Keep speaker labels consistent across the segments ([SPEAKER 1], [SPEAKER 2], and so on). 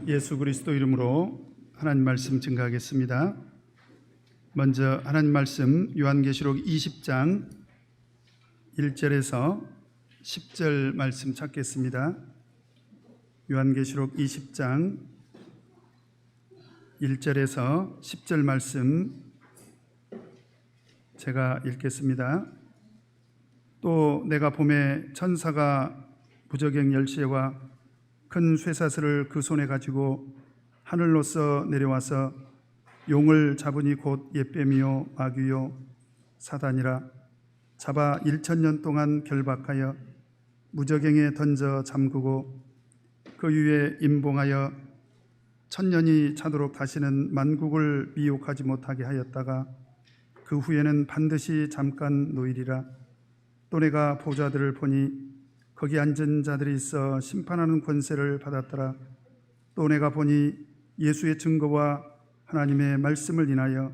[SPEAKER 1] 예수 그리스도 이름으로 하나님 말씀 증거하겠습니다. 먼저 하나님 말씀 요한계시록 20장 1절에서 10절 말씀 찾겠습니다. 요한계시록 20장 1절에서 10절 말씀 제가 읽겠습니다. 또 내가 봄에 천사가 무저갱 열쇠와 큰 쇠사슬을 그 손에 가지고 하늘로서 내려와서 용을 잡으니 곧 옛뱀이요 마귀요 사단이라 잡아 1000년 동안 결박하여 무저갱에 던져 잠그고 그 위에 임봉하여 1000년이 차도록 다시는 만국을 미혹하지 못하게 하였다가 그 후에는 반드시 잠깐 노이리라. 또 내가 보좌들을 보니 거기 앉은 자들이 있어 심판하는 권세를 받았더라. 또 내가 보니 예수의 증거와 하나님의 말씀을 인하여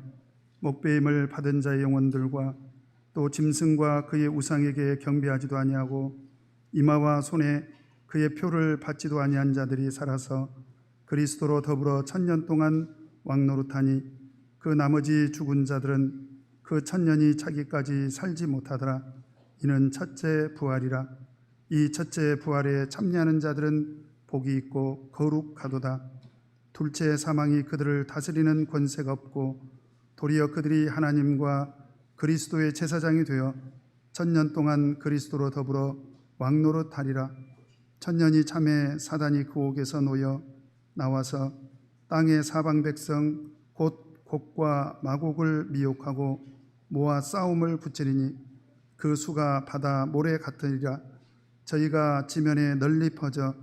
[SPEAKER 1] 목배임을 받은 자의 영혼들과 또 짐승과 그의 우상에게 경배하지도 아니하고 이마와 손에 그의 표를 받지도 아니한 자들이 살아서 그리스도로 더불어 1000년 동안 왕노릇하니 그 나머지 죽은 자들은 그 1000년이 차기까지 살지 못하더라. 이는 첫째 부활이라. 이 첫째 부활에 참여하는 자들은 복이 있고 거룩하도다. 둘째 사망이 그들을 다스리는 권세가 없고 도리어 그들이 하나님과 그리스도의 제사장이 되어 1000년 동안 그리스도로 더불어 왕노릇하리라. 1000년이 참에 사단이 그 옥에서 놓여 나와서 땅의 사방 백성 곧 곡과 마곡을 미혹하고 모아 싸움을 붙이리니 그 수가 바다 모래 같으리라. 저희가 지면에 널리 퍼져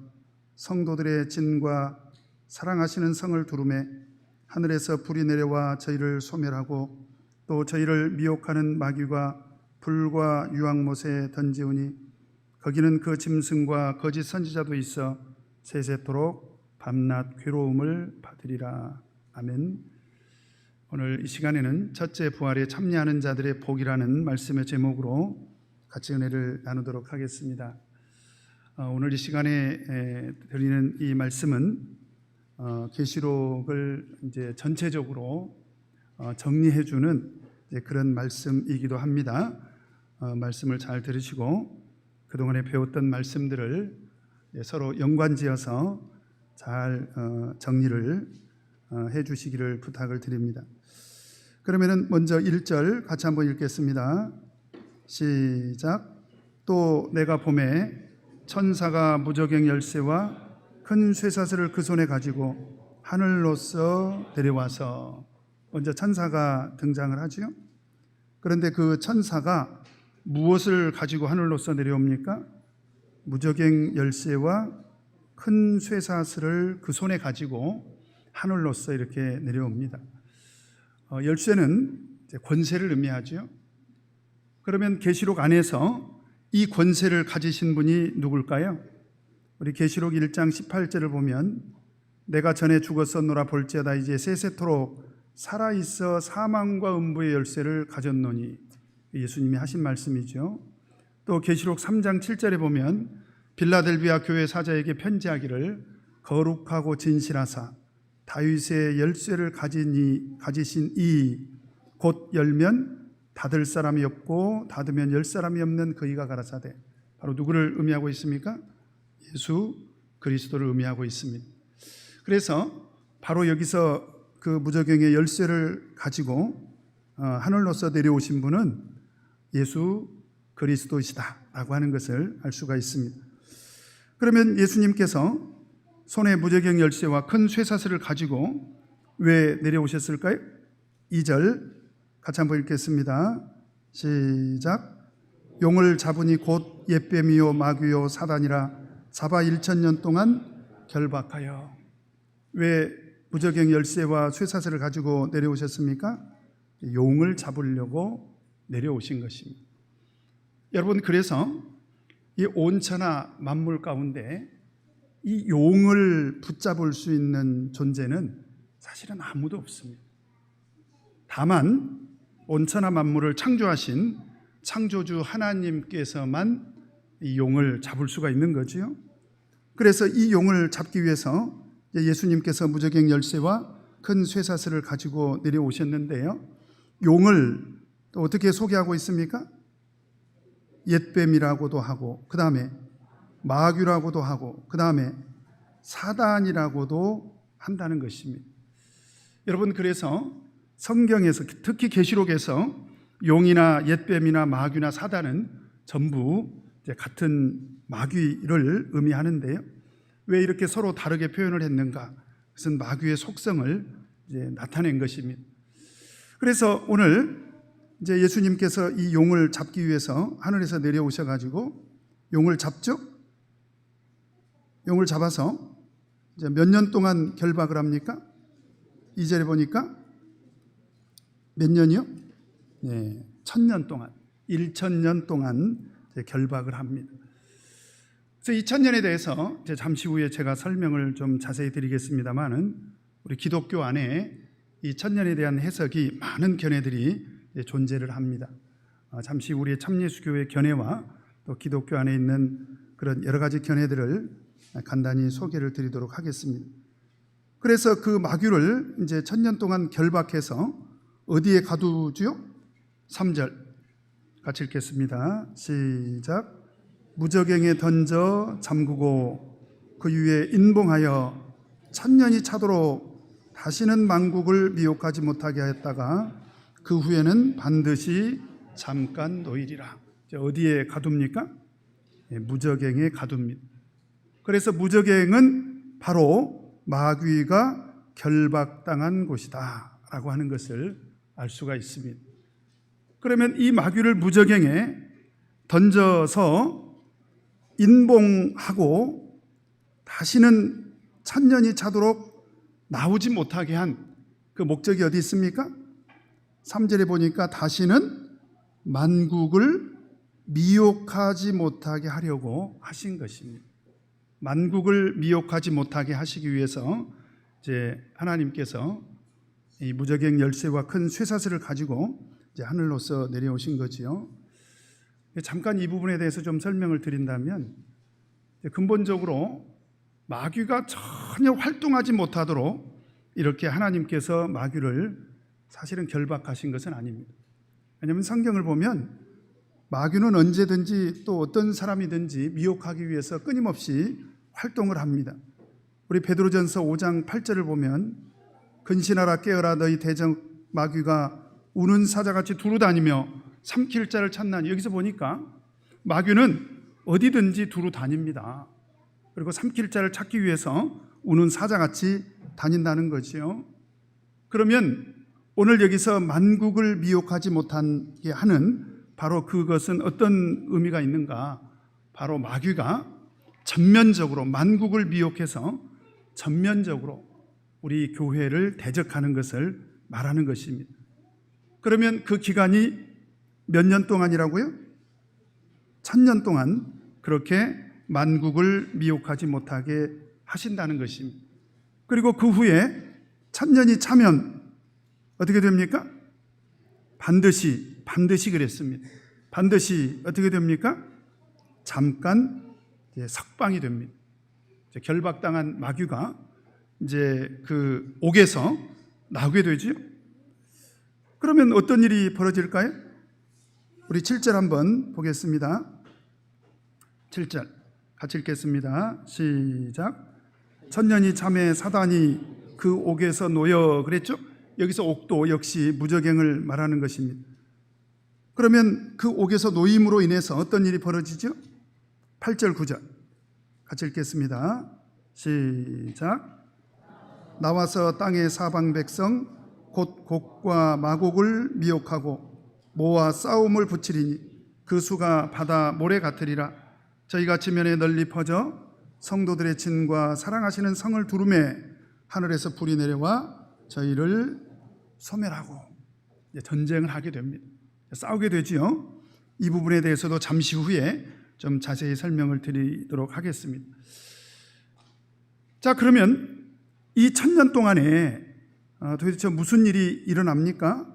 [SPEAKER 1] 성도들의 진과 사랑하시는 성을 두루매 하늘에서 불이 내려와 저희를 소멸하고 또 저희를 미혹하는 마귀가 불과 유황못에 던지우니 거기는 그 짐승과 거짓 선지자도 있어 세세토록 밤낮 괴로움을 받으리라. 아멘. 오늘 이 시간에는 첫째 부활에 참여하는 자들의 복이라는 말씀의 제목으로 같이 은혜를 나누도록 하겠습니다. 오늘 이 시간에 드리는 이 말씀은 계시록을 이제 전체적으로 정리해주는 그런 말씀이기도 합니다. 말씀을 잘 들으시고 그동안에 배웠던 말씀들을 서로 연관지어서 잘 정리를 해주시기를 부탁을 드립니다. 그러면은 먼저 1절 같이 한번 읽겠습니다. 시작. 또 내가 봄에 천사가 무저갱 열쇠와 큰 쇠사슬을 그 손에 가지고 하늘로서 내려와서, 먼저 천사가 등장을 하지요. 그런데 그 천사가 무엇을 가지고 하늘로서 내려옵니까? 무저갱 열쇠와 큰 쇠사슬을 그 손에 가지고 하늘로서 이렇게 내려옵니다. 열쇠는 권세를 의미하죠. 그러면 계시록 안에서 이 권세를 가지신 분이 누굴까요? 우리 계시록 1장 18절을 보면 내가 전에 죽었었노라 볼지어다 이제 세세토록 살아있어 사망과 음부의 열쇠를 가졌노니, 예수님이 하신 말씀이죠. 또 계시록 3장 7절에 보면 빌라델비아 교회 사자에게 편지하기를 거룩하고 진실하사 다윗의 열쇠를 가지신 이 곧 열면 닫을 사람이 없고 닫으면 열 사람이 없는 그이가 가라사대. 바로 누구를 의미하고 있습니까? 예수 그리스도를 의미하고 있습니다. 그래서 바로 여기서 그 무저갱의 열쇠를 가지고 하늘로서 내려오신 분은 예수 그리스도이시다 라고 하는 것을 알 수가 있습니다. 그러면 예수님께서 손에 무저갱 열쇠와 큰 쇠사슬을 가지고 왜 내려오셨을까요? 2절 같이 한번 읽겠습니다. 시작. 용을 잡으니 곧 옛뱀이요 마귀요 사단이라 잡아 1000년 동안 결박하여. 왜 무저갱 열쇠와 쇠사슬을 가지고 내려오셨습니까? 용을 잡으려고 내려오신 것입니다. 여러분, 그래서 이 온천하 만물 가운데 이 용을 붙잡을 수 있는 존재는 사실은 아무도 없습니다. 다만 온천하 만물을 창조하신 창조주 하나님께서만 이 용을 잡을 수가 있는 거지요. 그래서 이 용을 잡기 위해서 예수님께서 무저갱 열쇠와 큰 쇠사슬을 가지고 내려오셨는데요. 용을 또 어떻게 소개하고 있습니까? 옛뱀이라고도 하고, 그 다음에 마귀라고도 하고, 그 다음에 사단이라고도 한다는 것입니다. 여러분, 그래서 성경에서, 특히 계시록에서 용이나 옛뱀이나 마귀나 사단은 전부 같은 마귀를 의미하는데요. 왜 이렇게 서로 다르게 표현을 했는가? 그것은 마귀의 속성을 나타낸 것입니다. 그래서 오늘 예수님께서 이 용을 잡기 위해서 하늘에서 내려오셔가지고 용을 잡죠? 용을 잡아서 몇 년 동안 결박을 합니까? 2절에 보니까 몇 년이요? 네, 1000년 동안, 1000년 동안 결박을 합니다. 그래서 이 1000년에 대해서 잠시 후에 제가 설명을 좀 자세히 드리겠습니다만은 우리 기독교 안에 이 1000년에 대한 해석이 많은 견해들이 존재를 합니다. 잠시 우리의 참예수교의 견해와 또 기독교 안에 있는 그런 여러 가지 견해들을 간단히 소개를 드리도록 하겠습니다. 그래서 그 마귀를 이제 1000년 동안 결박해서 어디에 가두지요? 3절 같이 읽겠습니다. 시작. 무저갱에 던져 잠그고 그 위에 인봉하여 1000년이 차도록 다시는 만국을 미혹하지 못하게 하였다가 그 후에는 반드시 잠깐 놓이리라. 어디에 가둡니까? 무저갱에 가둡니다. 그래서 무저갱은 바로 마귀가 결박당한 곳이다 라고 하는 것을 알 수가 있습니다. 그러면 이 마귀를 무저갱에 던져서 인봉하고 다시는 1000년이 차도록 나오지 못하게 한 그 목적이 어디 있습니까? 3절에 보니까 다시는 만국을 미혹하지 못하게 하려고 하신 것입니다. 만국을 미혹하지 못하게 하시기 위해서 이제 하나님께서 이 무저갱 열쇠와 큰 쇠사슬을 가지고 이제 하늘로서 내려오신 거지요. 잠깐 이 부분에 대해서 좀 설명을 드린다면, 근본적으로 마귀가 전혀 활동하지 못하도록 이렇게 하나님께서 마귀를 사실은 결박하신 것은 아닙니다. 왜냐하면 성경을 보면 마귀는 언제든지 또 어떤 사람이든지 미혹하기 위해서 끊임없이 활동을 합니다. 우리 베드로전서 5장 8절을 보면 근신하라 깨어라 너희 대적 마귀가 우는 사자같이 두루다니며 삼킬 자를 찾나니, 여기서 보니까 마귀는 어디든지 두루 다닙니다. 그리고 삼킬 자를 찾기 위해서 우는 사자같이 다닌다는 거지요. 그러면 오늘 여기서 만국을 미혹하지 못하게 하는 바로 그것은 어떤 의미가 있는가? 바로 마귀가 전면적으로 만국을 미혹해서 전면적으로 우리 교회를 대적하는 것을 말하는 것입니다. 그러면 그 기간이 몇 년 동안이라고요? 1000년 동안 그렇게 만국을 미혹하지 못하게 하신다는 것입니다. 그리고 그 후에 1000년이 차면 어떻게 됩니까? 반드시 그랬습니다. 반드시 어떻게 됩니까? 잠깐 석방이 됩니다. 결박당한 마귀가 이제 그 옥에서 나오게 되죠. 그러면 어떤 일이 벌어질까요? 우리 7절 한번 보겠습니다. 7절 같이 읽겠습니다. 시작. 1000년이 참에 사단이 그 옥에서 놓여 그랬죠? 여기서 옥도 역시 무저갱을 말하는 것입니다. 그러면 그 옥에서 놓임으로 인해서 어떤 일이 벌어지죠? 8절 9절 같이 읽겠습니다. 시작. 나와서 땅의 사방 백성 곧 곡과 마곡을 미혹하고 모아 싸움을 붙이리니 그 수가 바다 모래 같으리라. 저희가 지면에 널리 퍼져 성도들의 진과 사랑하시는 성을 두루매 하늘에서 불이 내려와 저희를 소멸하고 전쟁을 하게 됩니다. 싸우게 되지요. 이 부분에 대해서도 잠시 후에 좀 자세히 설명을 드리도록 하겠습니다. 자, 그러면 이 1000년 동안에 도대체 무슨 일이 일어납니까?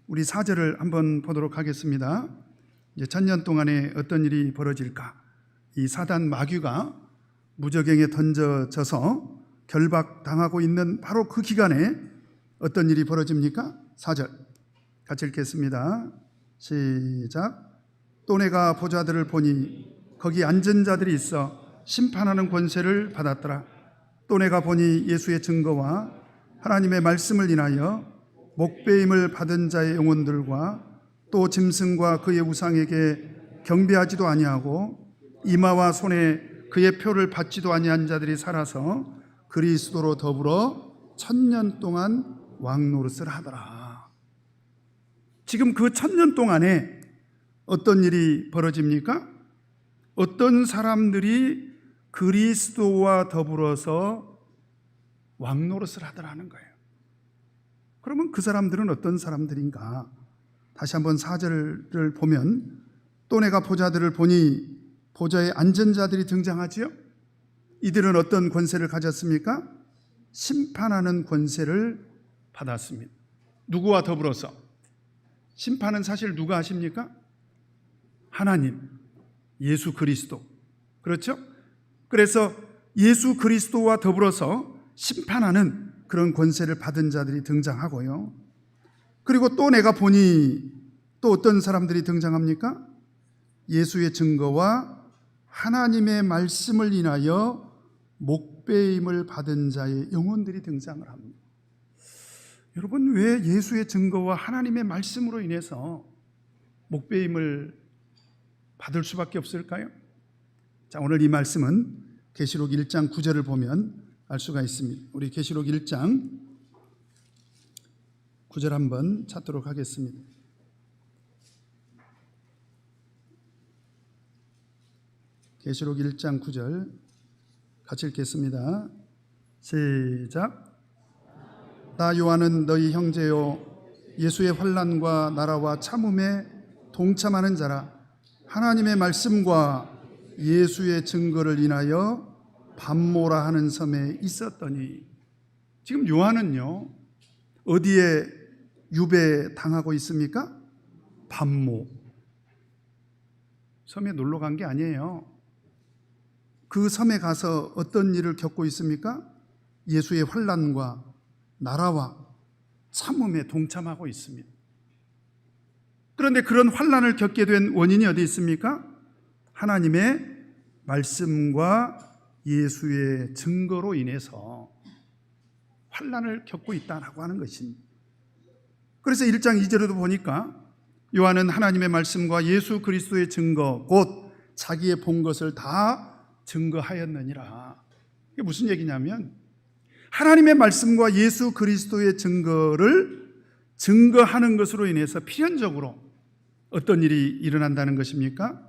[SPEAKER 1] 우리 4절을 한번 보도록 하겠습니다. 이제 1000년 동안에 어떤 일이 벌어질까? 이 사단 마귀가 무저갱에 던져져서 결박당하고 있는 바로 그 기간에 어떤 일이 벌어집니까? 4절 같이 읽겠습니다. 시작. 또 내가 보좌들을 보니 거기 앉은 자들이 있어 심판하는 권세를 받았더라. 또 내가 보니 예수의 증거와 하나님의 말씀을 인하여 목배임을 받은 자의 영혼들과 또 짐승과 그의 우상에게 경배하지도 아니하고 이마와 손에 그의 표를 받지도 아니한 자들이 살아서 그리스도로 더불어 1000년 동안 왕노릇을 하더라. 지금 그 1000년 동안에 어떤 일이 벌어집니까? 어떤 사람들이 그리스도와 더불어서 왕노릇을 하더라는 거예요. 그러면 그 사람들은 어떤 사람들인가? 다시 한번 4절을 보면 또 내가 보좌들을 보니 보좌에 앉은 자들이 등장하지요. 이들은 어떤 권세를 가졌습니까? 심판하는 권세를 받았습니다. 누구와 더불어서? 심판은 사실 누가 하십니까? 하나님, 예수 그리스도. 그렇죠? 그래서 예수 그리스도와 더불어서 심판하는 그런 권세를 받은 자들이 등장하고요. 그리고 또 내가 보니 또 어떤 사람들이 등장합니까? 예수의 증거와 하나님의 말씀을 인하여 목배임을 받은 자의 영혼들이 등장을 합니다. 여러분, 왜 예수의 증거와 하나님의 말씀으로 인해서 목배임을 받을 수밖에 없을까요? 자, 오늘 이 말씀은 계시록 1장 9절을 보면 알 수가 있습니다. 우리 계시록 1장 9절 한번 찾도록 하겠습니다. 계시록 1장 9절 같이 읽겠습니다. 시작. 나 요한은 너희 형제요 예수의 환난과 나라와 참음에 동참하는 자라. 하나님의 말씀과 예수의 증거를 인하여 밤모라 하는 섬에 있었더니. 지금 요한은요 어디에 유배당하고 있습니까? 밤모 섬에 놀러 간 게 아니에요. 그 섬에 가서 어떤 일을 겪고 있습니까? 예수의 환난과 나라와 참음에 동참하고 있습니다. 그런데 그런 환난을 겪게 된 원인이 어디 있습니까? 하나님의 말씀과 예수의 증거로 인해서 환난을 겪고 있다라고 하는 것입니다. 그래서 1장 2절에도 보니까 요한은 하나님의 말씀과 예수 그리스도의 증거 곧 자기의 본 것을 다 증거하였느니라. 이게 무슨 얘기냐면 하나님의 말씀과 예수 그리스도의 증거를 증거하는 것으로 인해서 필연적으로 어떤 일이 일어난다는 것입니까?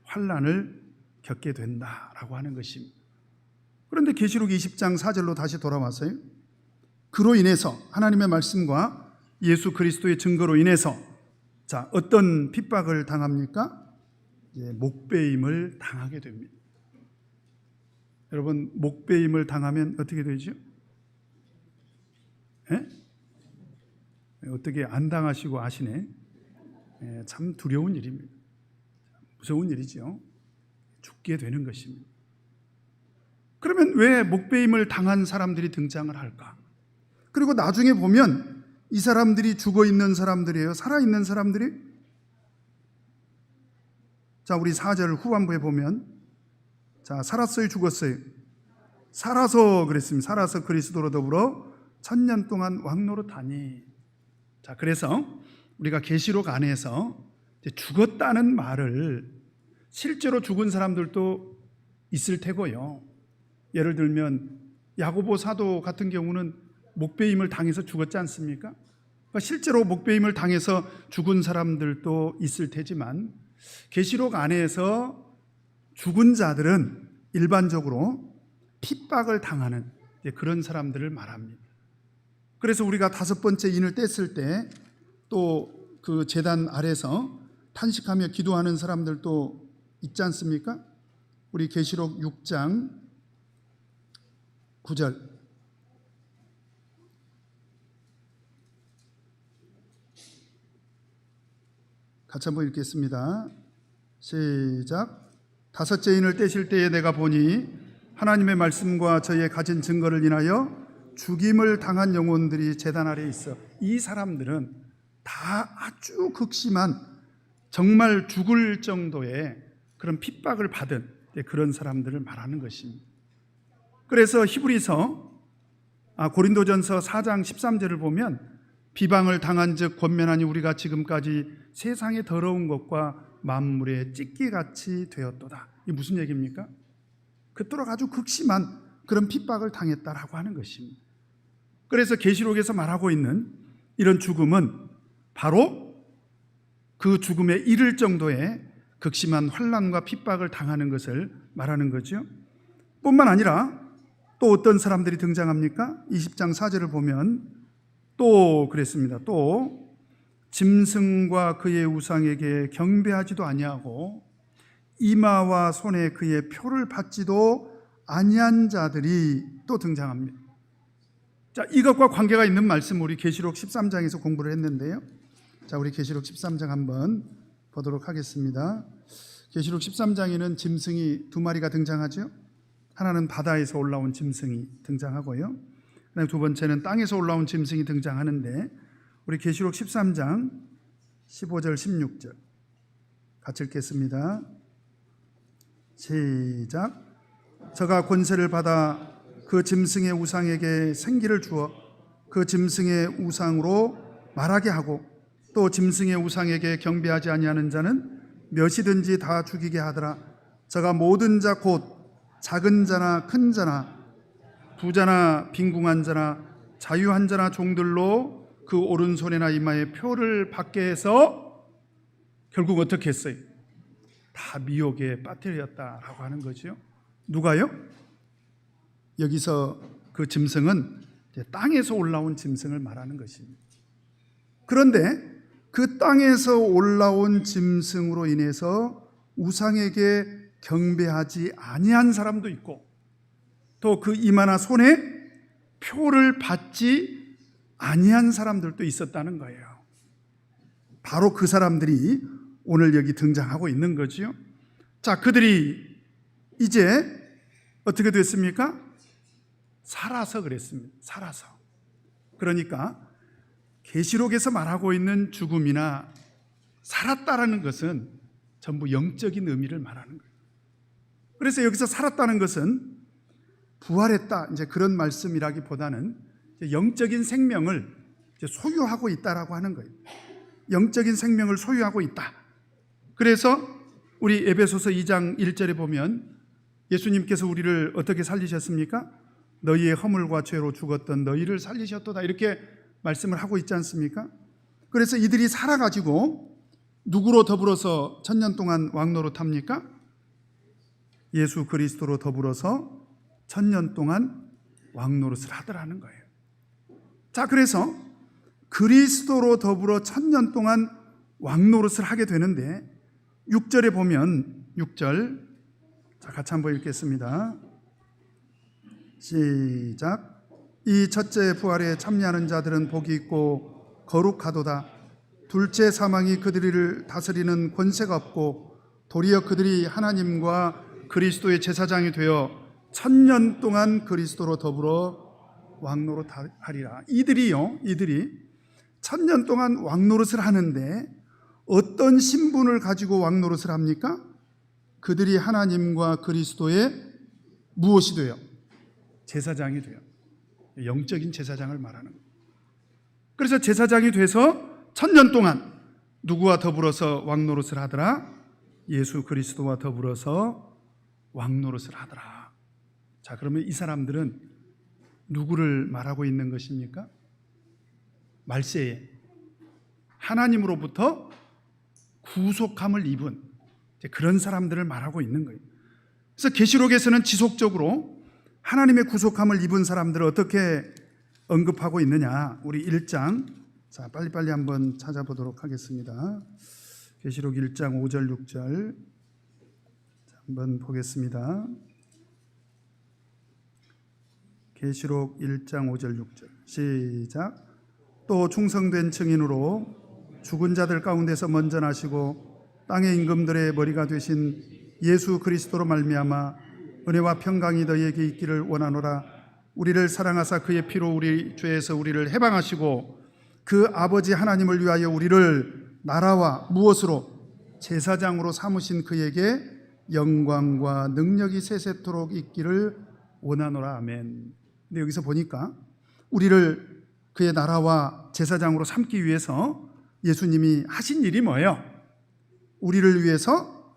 [SPEAKER 1] 환난을 겪게 된다라고 하는 것입니다. 그런데 계시록 20장 4절로 다시 돌아와서요. 그로 인해서 하나님의 말씀과 예수 그리스도의 증거로 인해서 자, 어떤 핍박을 당합니까? 목배임을 당하게 됩니다. 여러분, 목배임을 당하면 어떻게 되죠? 예? 어떻게 안 당하시고 아시네? 참 두려운 일입니다. 무서운 일이죠. 죽게 되는 것입니다. 그러면 왜 목배임을 당한 사람들이 등장을 할까? 그리고 나중에 보면 이 사람들이 죽어있는 사람들이에요? 살아있는 사람들이? 자, 우리 4절 후반부에 보면 자, 살았어요, 죽었어요? 살아서 그랬습니다. 살아서 그리스도로 더불어 1000년 동안 왕노릇하니. 자, 그래서 우리가 계시록 안에서 죽었다는 말을 실제로 죽은 사람들도 있을 테고요. 예를 들면 야고보 사도 같은 경우는 목배임을 당해서 죽었지 않습니까? 그러니까 실제로 목배임을 당해서 죽은 사람들도 있을 테지만 계시록 안에서 죽은 자들은 일반적으로 핍박을 당하는 그런 사람들을 말합니다. 그래서 우리가 5번째 인을 뗐을 때 또 그 제단 아래서 탄식하며 기도하는 사람들도 있지 않습니까? 우리 계시록 6장 9절 같이 한번 읽겠습니다. 시작. 5째 인을 떼실 때에 내가 보니 하나님의 말씀과 저희의 가진 증거를 인하여 죽임을 당한 영혼들이 제단 아래에 있어. 이 사람들은 다 아주 극심한, 정말 죽을 정도의 그런 핍박을 받은 그런 사람들을 말하는 것입니다. 그래서 고린도전서 4장 13절을 보면 비방을 당한 즉 권면하니 우리가 지금까지 세상의 더러운 것과 만물의 찢기같이 되었도다. 이게 무슨 얘기입니까? 그토록 아주 극심한 그런 핍박을 당했다라고 하는 것입니다. 그래서 계시록에서 말하고 있는 이런 죽음은 바로 그 죽음에 이를 정도의 극심한 환난과 핍박을 당하는 것을 말하는 거죠. 뿐만 아니라 또 어떤 사람들이 등장합니까? 20장 4절을 보면 또 그랬습니다. 또 짐승과 그의 우상에게 경배하지도 아니하고 이마와 손에 그의 표를 받지도 아니한 자들이 또 등장합니다. 자, 이것과 관계가 있는 말씀 우리 계시록 13장에서 공부를 했는데요. 자, 우리 계시록 13장 한번 보도록 하겠습니다. 계시록 13장에는 짐승이 두 마리가 등장하죠. 하나는 바다에서 올라온 짐승이 등장하고요. 그다음에 두 번째는 땅에서 올라온 짐승이 등장하는데 우리 계시록 13장 15절 16절 같이 읽겠습니다. 시작. 저가 권세를 받아 그 짐승의 우상에게 생기를 주어 그 짐승의 우상으로 말하게 하고 또 짐승의 우상에게 경배하지 아니하는 자는 몇이든지 다 죽이게 하더라. 저가 모든 자 곧 작은 자나 큰 자나 부자나 빈궁한 자나 자유한 자나 종들로 그 오른손이나 이마에 표를 받게 해서 결국 어떻게 했어요? 다 미혹에 빠뜨렸다라고 하는 거죠. 누가요? 여기서 그 짐승은 땅에서 올라온 짐승을 말하는 것입니다. 그런데 그 땅에서 올라온 짐승으로 인해서 우상에게 경배하지 아니한 사람도 있고 또 그 이마나 손에 표를 받지 아니한 사람들도 있었다는 거예요. 바로 그 사람들이 오늘 여기 등장하고 있는 거죠. 자, 그들이 이제 어떻게 됐습니까? 살아서 그랬습니다. 살아서. 그러니까 계시록에서 말하고 있는 죽음이나 살았다라는 것은 전부 영적인 의미를 말하는 거예요. 그래서 여기서 살았다는 것은 부활했다, 이제 그런 말씀이라기보다는 영적인 생명을 소유하고 있다라고 하는 거예요. 영적인 생명을 소유하고 있다. 그래서 우리 에베소서 2장 1절에 보면 예수님께서 우리를 어떻게 살리셨습니까? 너희의 허물과 죄로 죽었던 너희를 살리셨도다, 이렇게 말씀을 하고 있지 않습니까? 그래서 이들이 살아가지고 누구로 더불어서 천년 동안 왕노릇합니까? 예수 그리스도로 더불어서 천년 동안 왕노릇을 하더라는 거예요. 자, 그래서 그리스도로 더불어 천년 동안 왕노릇을 하게 되는데 6절에 보면 6절, 자, 같이 한번 읽겠습니다. 시작. 이 첫째 부활에 참여하는 자들은 복이 있고 거룩하도다. 둘째 사망이 그들을 다스리는 권세가 없고 도리어 그들이 하나님과 그리스도의 제사장이 되어 천년 동안 그리스도로 더불어 왕노릇하리라. 이들이 천년 동안 왕노릇을 하는데 어떤 신분을 가지고 왕노릇을 합니까? 그들이 하나님과 그리스도의 무엇이 돼요? 제사장이 돼요. 영적인 제사장을 말하는 거예요. 그래서 제사장이 돼서 천년 동안 누구와 더불어서 왕노릇을 하더라? 예수 그리스도와 더불어서 왕노릇을 하더라. 자, 그러면 이 사람들은 누구를 말하고 있는 것입니까? 말세에 하나님으로부터 구속함을 입은 그런 사람들을 말하고 있는 거예요. 그래서 계시록에서는 지속적으로 하나님의 구속함을 입은 사람들을 어떻게 언급하고 있느냐, 우리 1장, 자, 빨리빨리 한번 찾아보도록 하겠습니다. 계시록 1장 5절 6절 한번 보겠습니다. 계시록 1장 5절 6절 시작. 또 충성된 증인으로 죽은 자들 가운데서 먼저 나시고 땅의 임금들의 머리가 되신 예수 그리스도로 말미암아 은혜와 평강이 너희에게 있기를 원하노라. 우리를 사랑하사 그의 피로 우리 죄에서 우리를 해방하시고 그 아버지 하나님을 위하여 우리를 나라와 무엇으로 제사장으로 삼으신 그에게 영광과 능력이 세세토록 있기를 원하노라. 아멘. 근데 여기서 보니까 우리를 그의 나라와 제사장으로 삼기 위해서 예수님이 하신 일이 뭐예요? 우리를 위해서,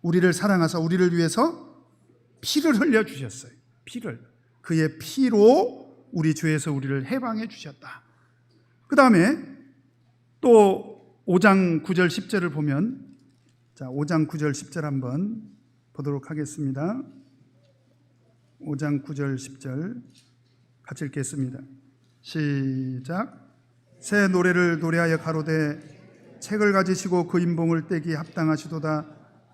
[SPEAKER 1] 우리를 사랑하사 우리를 위해서 피를 흘려 주셨어요. 피를, 그의 피로 우리 죄에서 우리를 해방해 주셨다. 그 다음에 또 5장 9절 10절을 보면, 자, 5장 9절 10절 한번 보도록 하겠습니다. 5장 9절 10절 같이 읽겠습니다. 시작. 새 노래를 노래하여 가로되 책을 가지시고 그 인봉을 떼기 합당하시도다.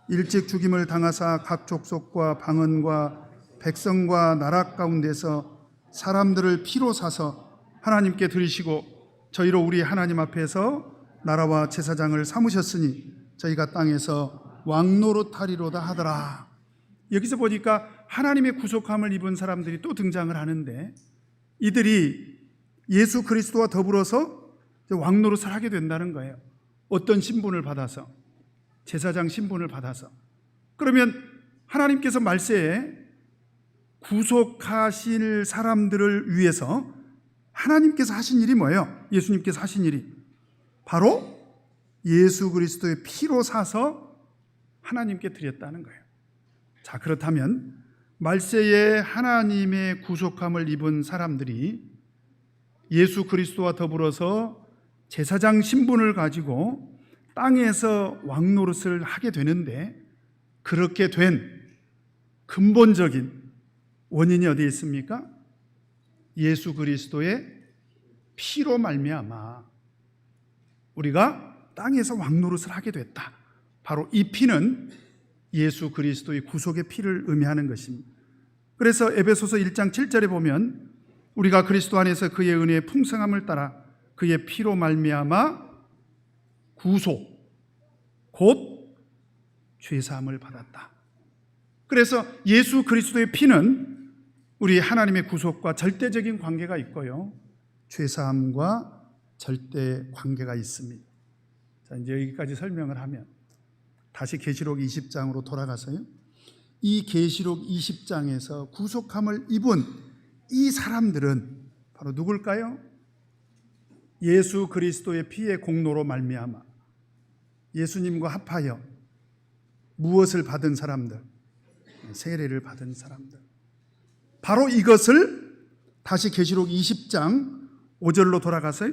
[SPEAKER 1] 일찍 죽임을 당하사 각 족속과 방언과 백성과 나라 가운데서 사람들을 피로 사서 하나님께 드리시고 저희로 우리 하나님 앞에서 나라와 제사장을 삼으셨으니 저희가 땅에서 왕노릇하리로다 하더라. 여기서 보니까 하나님의 구속함을 입은 사람들이 또 등장을 하는데, 이들이 예수 그리스도와 더불어서 왕노릇을 하게 된다는 거예요. 어떤 신분을 받아서? 제사장 신분을 받아서. 그러면 하나님께서 말세에 구속하실 사람들을 위해서 하나님께서 하신 일이 뭐예요? 예수님께서 하신 일이 바로 예수 그리스도의 피로 사서 하나님께 드렸다는 거예요. 자, 그렇다면 말세에 하나님의 구속함을 입은 사람들이 예수 그리스도와 더불어서 제사장 신분을 가지고 땅에서 왕노릇을 하게 되는데, 그렇게 된 근본적인 원인이 어디에 있습니까? 예수 그리스도의 피로 말미암아 우리가 땅에서 왕노릇을 하게 됐다. 바로 이 피는 예수 그리스도의 구속의 피를 의미하는 것입니다. 그래서 에베소서 1장 7절에 보면 우리가 그리스도 안에서 그의 은혜의 풍성함을 따라 그의 피로 말미암아 구속, 곧 죄사함을 받았다. 그래서 예수 그리스도의 피는 우리 하나님의 구속과 절대적인 관계가 있고요, 죄사함과 절대 관계가 있습니다. 자, 이제 여기까지 설명을 하면 다시 계시록 20장으로 돌아가서요, 이 계시록 20장에서 구속함을 입은 이 사람들은 바로 누굴까요? 예수 그리스도의 피의 공로로 말미암아 예수님과 합하여 무엇을 받은 사람들? 세례를 받은 사람들. 바로 이것을 다시 계시록 20장 5절로 돌아가서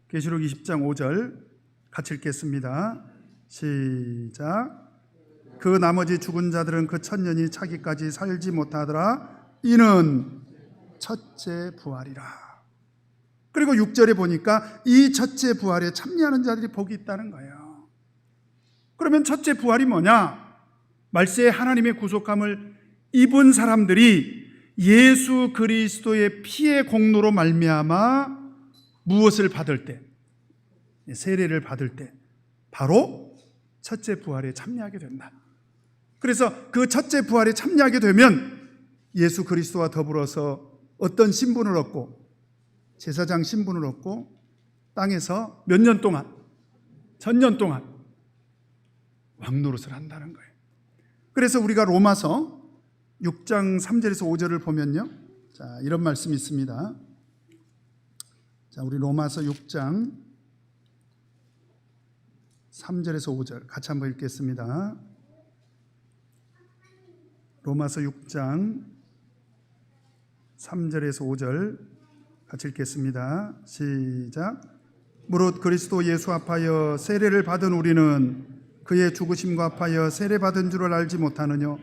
[SPEAKER 1] 계시록 20장 5절 같이 읽겠습니다. 시작. 그 나머지 죽은 자들은 그 천년이 차기까지 살지 못하더라. 이는 첫째 부활이라. 그리고 6절에 보니까 이 첫째 부활에 참여하는 자들이 복이 있다는 거예요. 그러면 첫째 부활이 뭐냐? 말세에 하나님의 구속함을 입은 사람들이 예수 그리스도의 피의 공로로 말미암아 무엇을 받을 때? 세례를 받을 때 바로 첫째 부활에 참여하게 된다. 그래서 그 첫째 부활에 참여하게 되면 예수 그리스도와 더불어서 어떤 신분을 얻고, 제사장 신분을 얻고 땅에서 몇 년 동안, 천년 동안 왕노릇을 한다는 거예요. 그래서 우리가 로마서 6장 3절에서 5절을 보면요, 자, 이런 말씀이 있습니다. 자, 우리 로마서 6장 3절에서 5절 같이 한번 읽겠습니다. 로마서 6장 3절에서 5절 같이 읽겠습니다. 시작. 무릇 그리스도 예수 합하여 세례를 받은 우리는 그의 죽으심과 합하여 세례받은 줄을 알지 못하느냐?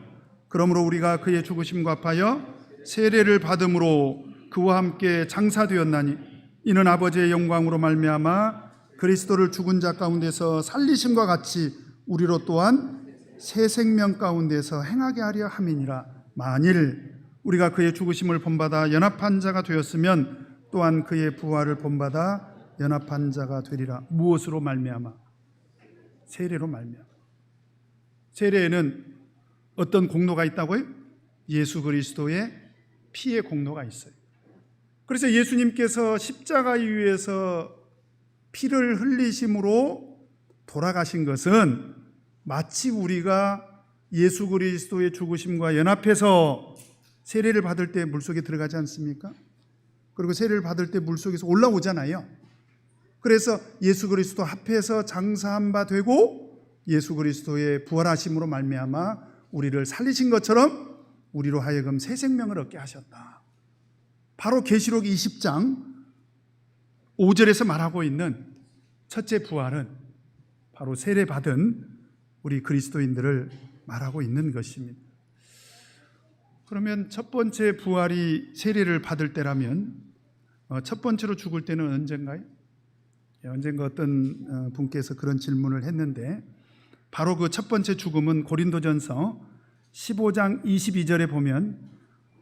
[SPEAKER 1] 그러므로 우리가 그의 죽으심과 합하여 세례를 받음으로 그와 함께 장사되었나니 이는 아버지의 영광으로 말미암아 그리스도를 죽은 자 가운데서 살리심과 같이 우리로 또한 새 생명 가운데서 행하게 하려 함이니라. 만일 우리가 그의 죽으심을 본받아 연합한 자가 되었으면 또한 그의 부활을 본받아 연합한 자가 되리라. 무엇으로 말미암아? 세례로 말미암아. 세례에는 어떤 공로가 있다고요? 예수 그리스도의 피의 공로가 있어요. 그래서 예수님께서 십자가 위에서 피를 흘리심으로 돌아가신 것은 마치 우리가 예수 그리스도의 죽으심과 연합해서 세례를 받을 때 물속에 들어가지 않습니까? 그리고 세례를 받을 때 물속에서 올라오잖아요. 그래서 예수 그리스도 합해서 장사한 바 되고 예수 그리스도의 부활하심으로 말미암아 우리를 살리신 것처럼 우리로 하여금 새 생명을 얻게 하셨다. 바로 계시록 20장 5절에서 말하고 있는 첫째 부활은 바로 세례받은 우리 그리스도인들을 말하고 있는 것입니다. 그러면 첫 번째 부활이 세례를 받을 때라면 첫 번째로 죽을 때는 언젠가요? 언젠가 어떤 분께서 그런 질문을 했는데 바로 그 첫 번째 죽음은 고린도전서 15장 22절에 보면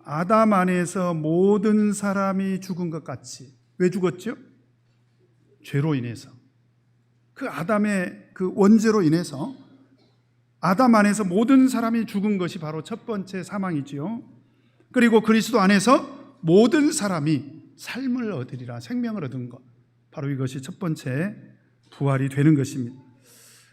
[SPEAKER 1] 아담 안에서 모든 사람이 죽은 것 같이. 왜 죽었죠? 죄로 인해서. 그 아담의 그 원죄로 인해서 아담 안에서 모든 사람이 죽은 것이 바로 첫 번째 사망이지요. 그리고 그리스도 안에서 모든 사람이 삶을 얻으리라, 생명을 얻은 것, 바로 이것이 첫 번째 부활이 되는 것입니다.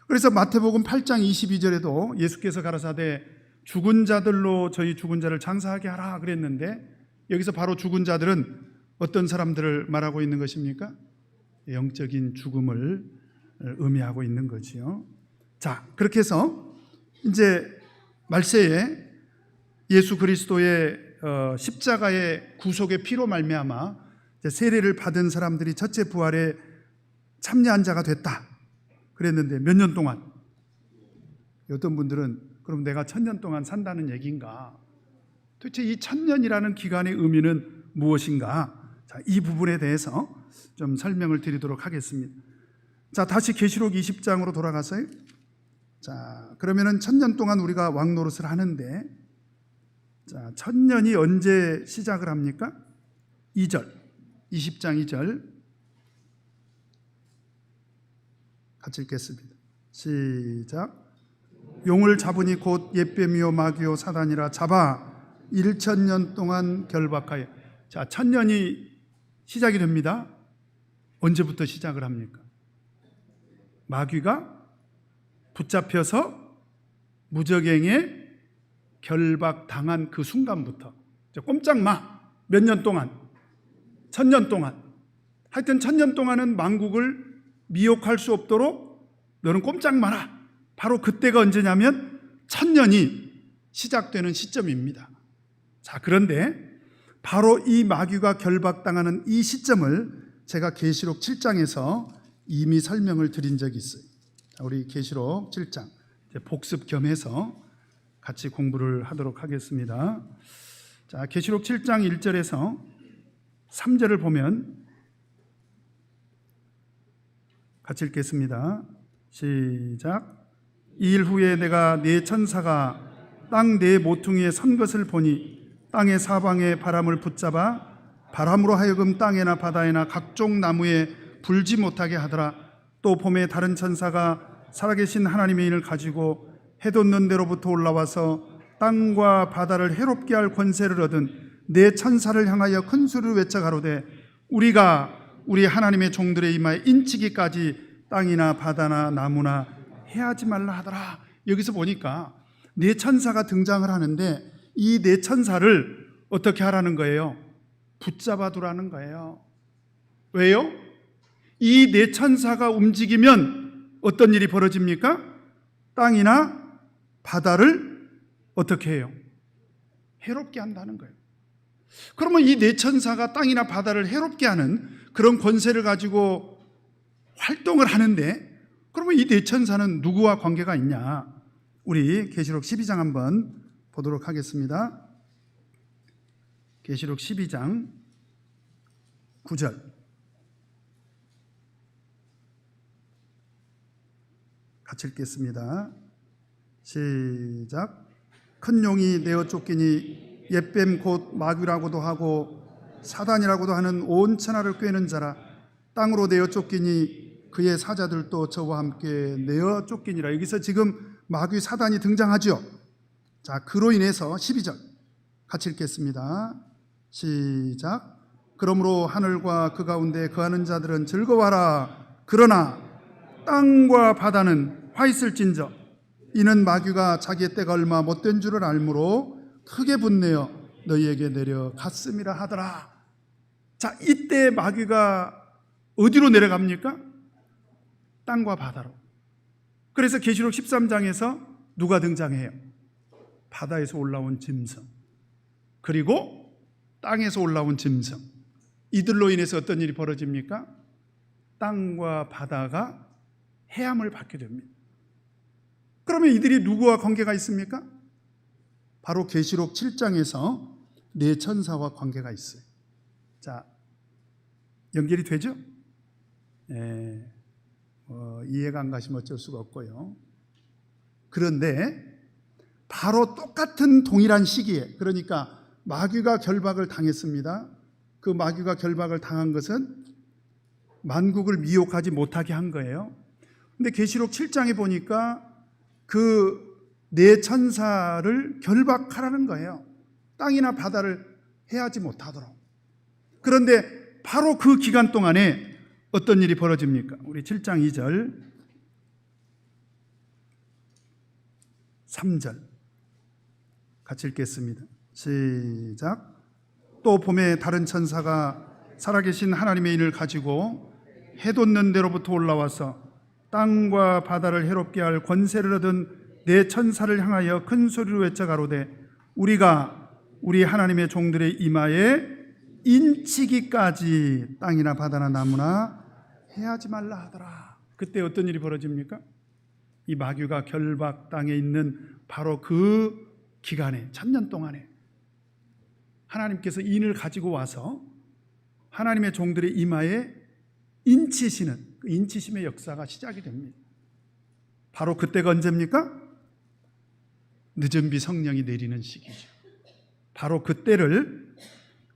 [SPEAKER 1] 그래서 마태복음 8장 22절에도 예수께서 가라사대 죽은 자들로 저희 죽은 자를 장사하게 하라 그랬는데 여기서 바로 죽은 자들은 어떤 사람들을 말하고 있는 것입니까? 영적인 죽음을 의미하고 있는 거지요. 자, 그렇게 해서 이제 말세에 예수 그리스도의 십자가의 구속의 피로 말미암아 세례를 받은 사람들이 첫째 부활에 참여한 자가 됐다 그랬는데 몇 년 동안? 어떤 분들은 그럼 내가 1000년 동안 산다는 얘기인가? 도대체 이 1000년이라는 기간의 의미는 무엇인가? 자, 이 부분에 대해서 좀 설명을 드리도록 하겠습니다. 자, 다시 계시록 20장으로 돌아가서요. 자, 그러면은 1000년 동안 우리가 왕노릇을 하는데, 자, 1000년이 언제 시작을 합니까? 2절, 20장 2절 같이 읽겠습니다. 시작. 용을 잡으니 곧 옛뱀이요 마귀요 사단이라 잡아 1000년 동안 결박하여. 자, 1000년이 시작이 됩니다. 언제부터 시작을 합니까? 마귀가 붙잡혀서 무저갱에 결박당한 그 순간부터 꼼짝 마. 몇 년 동안? 1000년 동안. 하여튼 1000년 동안은 만국을 미혹할 수 없도록 너는 꼼짝 마라. 바로 그때가 언제냐면 1000년이 시작되는 시점입니다. 자, 그런데 바로 이 마귀가 결박당하는 이 시점을 제가 계시록 7장에서 이미 설명을 드린 적이 있어요. 자, 우리 계시록 7장 복습 겸해서 같이 공부를 하도록 하겠습니다. 자, 계시록 7장 1절에서 3절을 보면 같이 읽겠습니다. 시작. 이 일 후에 내가 네 천사가 땅 네 모퉁이에 선 것을 보니 땅의 사방에 바람을 붙잡아 바람으로 하여금 땅에나 바다에나 각종 나무에 불지 못하게 하더라. 또 봄에 다른 천사가 살아계신 하나님의 인을 가지고 해 돋는 데로부터 올라와서 땅과 바다를 해롭게 할 권세를 얻은 네 천사를 향하여 큰 소리로 외쳐 가로되 우리가 우리 하나님의 종들의 이마에 인치기까지 땅이나 바다나 나무나 해하지 말라 하더라. 여기서 보니까 네 천사가 등장을 하는데 이 네 천사를 어떻게 하라는 거예요? 붙잡아 두라는 거예요. 왜요? 이 네 천사가 움직이면 어떤 일이 벌어집니까? 땅이나 바다를 어떻게 해요? 해롭게 한다는 거예요. 그러면 이 네 천사가 땅이나 바다를 해롭게 하는 그런 권세를 가지고 활동을 하는데 그러면 이 네 천사는 누구와 관계가 있냐? 우리 계시록 12장 한번 보도록 하겠습니다. 계시록 12장 9절 같이 읽겠습니다. 시작. 큰 용이 내어 쫓기니 옛뱀 곧 마귀라고도 하고 사단이라고도 하는 온 천하를 꿰는 자라. 땅으로 내어 쫓기니 그의 사자들도 저와 함께 내어 쫓기니라. 여기서 지금 마귀 사단이 등장하죠. 자, 그로 인해서 12절 같이 읽겠습니다. 시작. 그러므로 하늘과 그 가운데 거하는 자들은 즐거워하라. 그러나 땅과 바다는 화 있을진저 이는 마귀가 자기의 때가 얼마 못된 줄을 알므로 크게 분내어 너희에게 내려갔음이라 하더라. 자, 이때 마귀가 어디로 내려갑니까? 땅과 바다로. 그래서 계시록 13장에서 누가 등장해요? 바다에서 올라온 짐승, 그리고 땅에서 올라온 짐승. 이들로 인해서 어떤 일이 벌어집니까? 땅과 바다가 해함을 받게 됩니다. 그러면 이들이 누구와 관계가 있습니까? 바로 계시록 7장에서 네 천사와 관계가 있어요. 자, 연결이 되죠? 이해가 안 가시면 어쩔 수가 없고요. 그런데 바로 똑같은 동일한 시기에, 그러니까 마귀가 결박을 당했습니다. 그 마귀가 결박을 당한 것은 만국을 미혹하지 못하게 한 거예요. 근데 계시록 7장에 보니까 그 네 천사를 결박하라는 거예요. 땅이나 바다를 해하지 못하도록. 그런데 바로 그 기간 동안에 어떤 일이 벌어집니까? 우리 7장 2절 3절 같이 읽겠습니다. 시작. 또 봄에 다른 천사가 살아계신 하나님의 인을 가지고 해 돋는 데로부터 올라와서 땅과 바다를 해롭게 할 권세를 얻은 네 천사를 향하여 큰 소리로 외쳐 가로되 우리가 우리 하나님의 종들의 이마에 인치기까지 땅이나 바다나 나무나 해하지 말라 하더라. 그때 어떤 일이 벌어집니까? 이 마귀가 결박당해 있는 바로 그 기간에, 1000년 동안에 하나님께서 인을 가지고 와서 하나님의 종들의 이마에 인치시는 그 인치심의 역사가 시작이 됩니다. 바로 그때가 언제입니까? 늦은 비 성령이 내리는 시기죠. 바로 그때를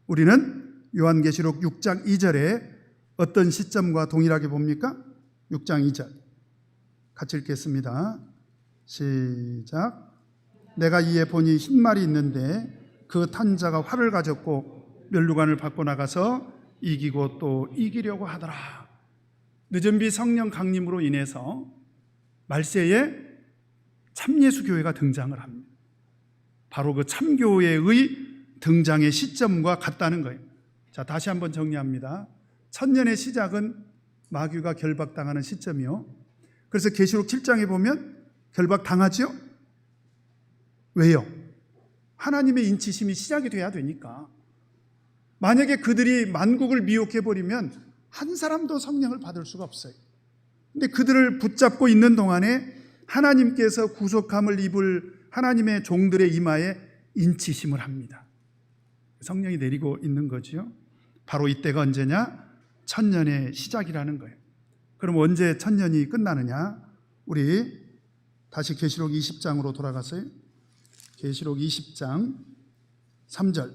[SPEAKER 1] 우리는 요한계시록 6장 2절에 어떤 시점과 동일하게 봅니까? 6장 2절 같이 읽겠습니다. 시작. 내가 이에 보니 흰 말이 있는데 그 탄 자가 활을 가졌고 면류관을 받고 나가서 이기고 또 이기려고 하더라. 늦은 비 성령 강림으로 인해서 말세에 참예수교회가 등장을 합니다. 바로 그 참교회의 등장의 시점과 같다는 거예요. 자, 다시 한번 정리합니다. 1000년의 시작은 마귀가 결박당하는 시점이요. 그래서 계시록 7장에 보면 결박당하죠? 왜요? 하나님의 인치심이 시작이 돼야 되니까. 만약에 그들이 만국을 미혹해버리면 한 사람도 성령을 받을 수가 없어요. 근데 그들을 붙잡고 있는 동안에 하나님께서 구속함을 입을 하나님의 종들의 이마에 인치심을 합니다. 성령이 내리고 있는 거죠. 바로 이때가 언제냐? 1000년의 시작이라는 거예요. 그럼 언제 1000년이 끝나느냐? 우리 다시 계시록 20장으로 돌아가서요. 계시록 20장 3절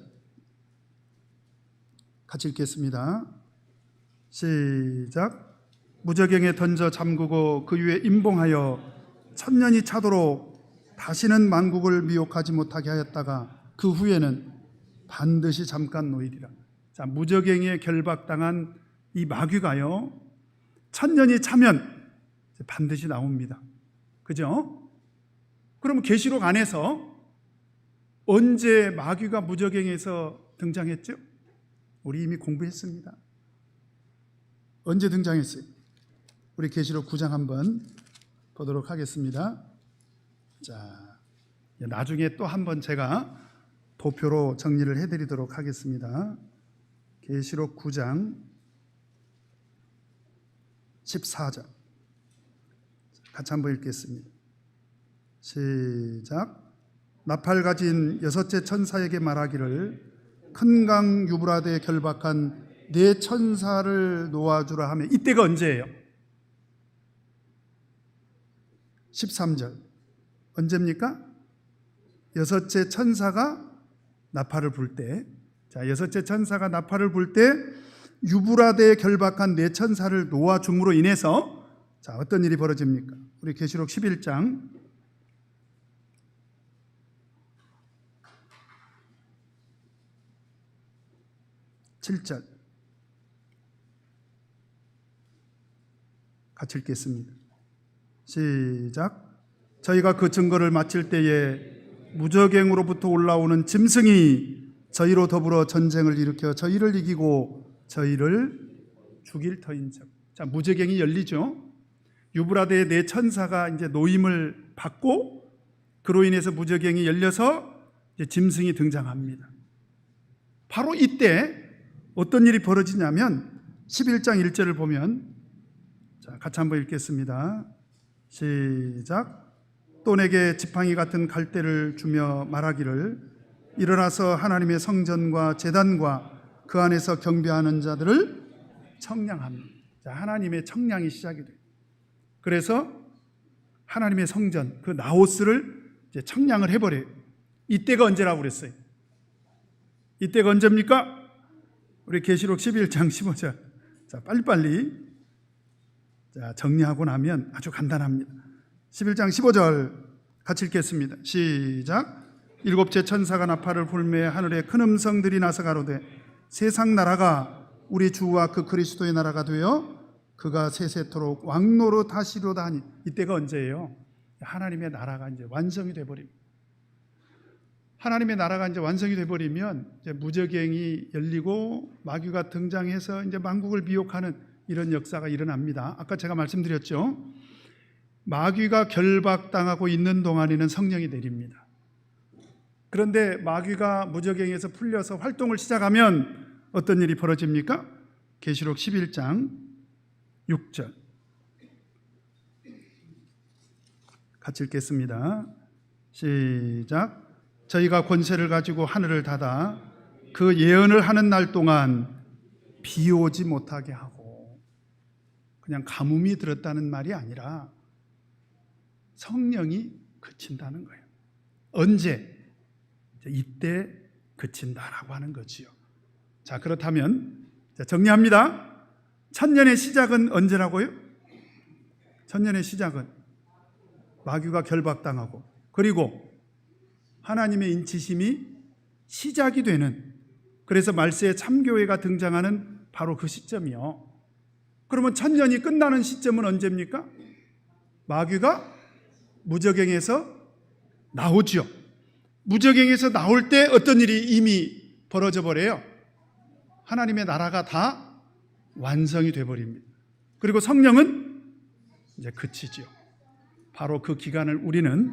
[SPEAKER 1] 같이 읽겠습니다. 시작. 무저갱에 던져 잠그고 그 위에 임봉하여 1000년이 차도록 다시는 만국을 미혹하지 못하게 하였다가 그 후에는 반드시 잠깐 놓이리라. 자, 무저갱에 결박당한 이 마귀가요 1000년이 차면 반드시 나옵니다. 그죠? 그럼 계시록 안에서 언제 마귀가 무저갱에서 등장했죠? 우리 이미 공부했습니다. 언제 등장했어요? 우리 계시록 9장 한번 보도록 하겠습니다. 자, 나중에 또 한번 제가 도표로 정리를 해드리도록 하겠습니다. 계시록 9장 14절 같이 한번 읽겠습니다. 시작. 나팔 가진 여섯째 천사에게 말하기를 큰 강 유브라데에 결박한 네 천사를 놓아주라 하며, 이때가 언제예요? 13절 언제입니까? 여섯째 천사가 나팔을 불 때. 자, 여섯째 천사가 나팔을 불 때 유브라데에 결박한 네 천사를 놓아줌으로 인해서 자, 어떤 일이 벌어집니까? 우리 계시록 11장 7절 같이 읽겠습니다. 시작. 저희가 그 증거를 마칠 때에 무저갱으로부터 올라오는 짐승이 저희로 더불어 전쟁을 일으켜 저희를 이기고 저희를 죽일 터인즉. 자, 무저갱이 열리죠. 유브라데의 네 천사가 이제 노임을 받고 그로 인해서 무저갱이 열려서 이제 짐승이 등장합니다. 바로 이때 어떤 일이 벌어지냐면 11장 1절을 보면, 자, 같이 한번 읽겠습니다. 시작. 또 내게 지팡이 같은 갈대를 주며 말하기를 일어나서 하나님의 성전과 제단과 그 안에서 경배하는 자들을 청량합니다. 자, 하나님의 청량이 시작이 돼요. 그래서 하나님의 성전, 그 나오스를 이제 청량을 해버려요. 이때가 언제라고 그랬어요? 이때가 언제입니까? 우리 계시록 11장 15절. 자, 빨리빨리 자, 정리하고 나면 아주 간단합니다. 11장 15절 같이 읽겠습니다. 시작. 일곱째 천사가 나팔을 불매 하늘에 큰 음성들이 나서 가로되 세상 나라가 우리 주와 그 그리스도의 나라가 되어 그가 세세토록 왕노로 다시로다 하니. 이때가 언제예요? 하나님의 나라가 이제 완성이 돼버립니다. 하나님의 나라가 이제 완성이 돼버리면 이제 무저갱이 열리고 마귀가 등장해서 이제 만국을 미혹하는 이런 역사가 일어납니다. 아까 제가 말씀드렸죠. 마귀가 결박당하고 있는 동안에는 성령이 내립니다. 그런데 마귀가 무저갱에서 풀려서 활동을 시작하면 어떤 일이 벌어집니까? 계시록 11장 6절 같이 읽겠습니다. 시작. 저희가 권세를 가지고 하늘을 닫아 그 예언을 하는 날 동안 비 오지 못하게 하고. 그냥 가뭄이 들었다는 말이 아니라 성령이 그친다는 거예요. 언제? 이때 그친다라고 하는 거지요. 자, 그렇다면 정리합니다. 천년의 시작은 언제라고요? 천년의 시작은 마귀가 결박당하고 그리고 하나님의 인치심이 시작이 되는, 그래서 말세의 참교회가 등장하는 바로 그 시점이요. 그러면 천년이 끝나는 시점은 언제입니까? 마귀가 무저갱에서 나오죠. 무저갱에서 나올 때 어떤 일이 이미 벌어져 버려요? 하나님의 나라가 다 완성이 돼버립니다. 그리고 성령은 이제 그치죠. 바로 그 기간을 우리는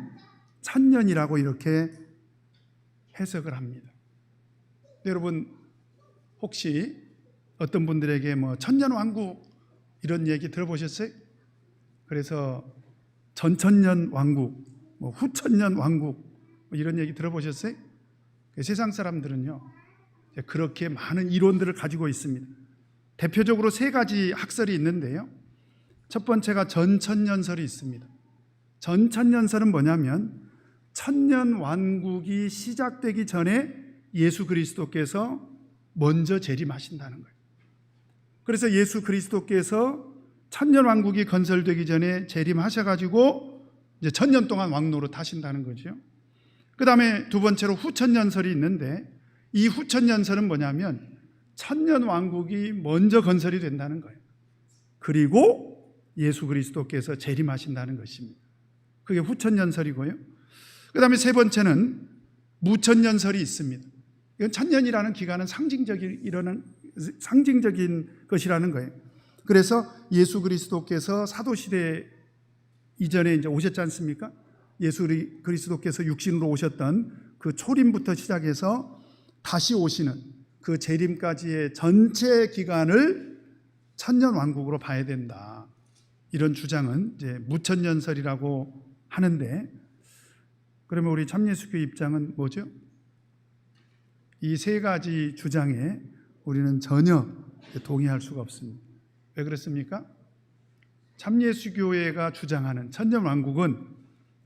[SPEAKER 1] 천년이라고 이렇게 해석을 합니다. 여러분, 혹시 어떤 분들에게 뭐 천년왕국 이런 얘기 들어보셨어요? 그래서 전천년 왕국, 뭐 후천년 왕국 뭐 이런 얘기 들어보셨어요? 세상 사람들은요 그렇게 많은 이론들을 가지고 있습니다. 대표적으로 세 가지 학설이 있는데요. 첫 번째가 전천년설이 있습니다. 전천년설은 뭐냐면 천년 왕국이 시작되기 전에 예수 그리스도께서 먼저 재림하신다는 거예요. 그래서 예수 그리스도께서 천년 왕국이 건설되기 전에 재림하셔가지고 이제 천년 동안 왕노로 타신다는 거죠. 그 다음에 두 번째로 후천년설이 있는데 이 후천년설은 뭐냐면 천년 왕국이 먼저 건설이 된다는 거예요. 그리고 예수 그리스도께서 재림하신다는 것입니다. 그게 후천년설이고요. 그 다음에 세 번째는 무천년설이 있습니다. 이건 천년이라는 기간은 상징적인 것이라는 거예요. 그래서 예수 그리스도께서 사도시대 이전에 이제 오셨지 않습니까? 예수 그리스도께서 육신으로 오셨던 그 초림부터 시작해서 다시 오시는 그 재림까지의 전체 기간을 천년 왕국으로 봐야 된다. 이런 주장은 이제 무천년설이라고 하는데, 그러면 우리 참예수교 입장은 뭐죠? 이 세 가지 주장에 우리는 전혀 동의할 수가 없습니다. 왜 그렇습니까? 참예수교회가 주장하는 천년왕국은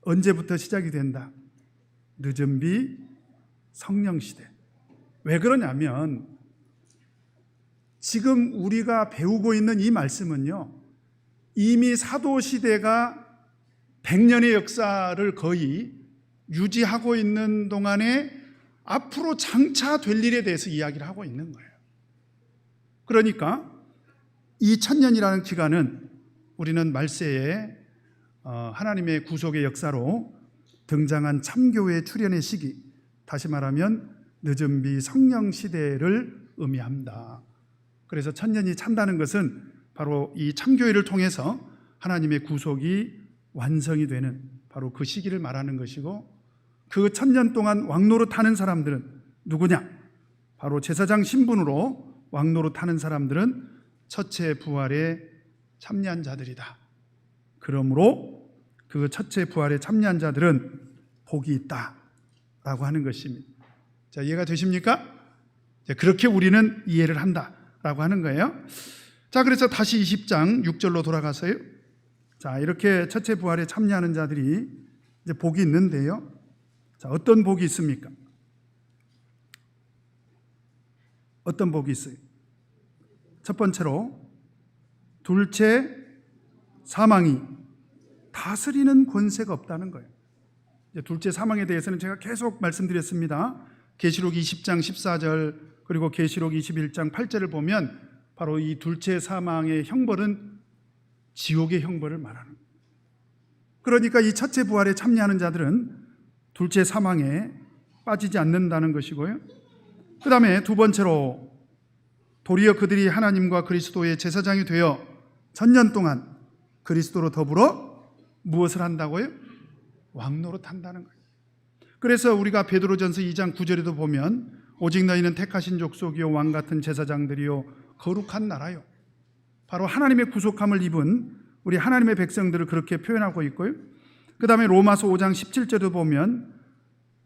[SPEAKER 1] 언제부터 시작이 된다? 늦은 비 성령시대. 왜 그러냐면 지금 우리가 배우고 있는 이 말씀은요, 이미 사도시대가 100년의 역사를 거의 유지하고 있는 동안에 앞으로 장차 될 일에 대해서 이야기를 하고 있는 거예요. 그러니까 이 천년이라는 기간은 우리는 말세에 하나님의 구속의 역사로 등장한 참교회 출현의 시기, 다시 말하면 늦은 비 성령 시대를 의미합니다. 그래서 천년이 찬다는 것은 바로 이 참교회를 통해서 하나님의 구속이 완성이 되는 바로 그 시기를 말하는 것이고, 그 천년 동안 왕노릇하는 사람들은 누구냐? 바로 제사장 신분으로 왕노릇하는 사람들은 첫째 부활에 참여한 자들이다. 그러므로 그 첫째 부활에 참여한 자들은 복이 있다라고 하는 것입니다. 자, 이해가 되십니까? 그렇게 우리는 이해를 한다라고 하는 거예요. 자, 그래서 다시 20장 6절로 돌아가서요. 자, 이렇게 첫째 부활에 참여하는 자들이 이제 복이 있는데요. 자, 어떤 복이 있습니까? 어떤 복이 있어요? 첫 번째로, 둘째, 사망이 다스리는 권세가 없다는 거예요. 이제 둘째 사망에 대해서는 제가 계속 말씀드렸습니다. 계시록 20장 14절 그리고 계시록 21장 8절을 보면 바로 이 둘째 사망의 형벌은 지옥의 형벌을 말하는 거예요. 그러니까 이 첫째 부활에 참여하는 자들은 둘째 사망에 빠지지 않는다는 것이고요. 그 다음에 두 번째로, 도리어 그들이 하나님과 그리스도의 제사장이 되어 천년 동안 그리스도로 더불어 무엇을 한다고요? 왕노릇 한다는 거예요. 그래서 우리가 베드로전서 2장 9절에도 보면 오직 너희는 택하신 족속이요 왕 같은 제사장들이요 거룩한 나라요. 바로 하나님의 구속함을 입은 우리 하나님의 백성들을 그렇게 표현하고 있고요. 그 다음에 로마서 5장 17절에도 보면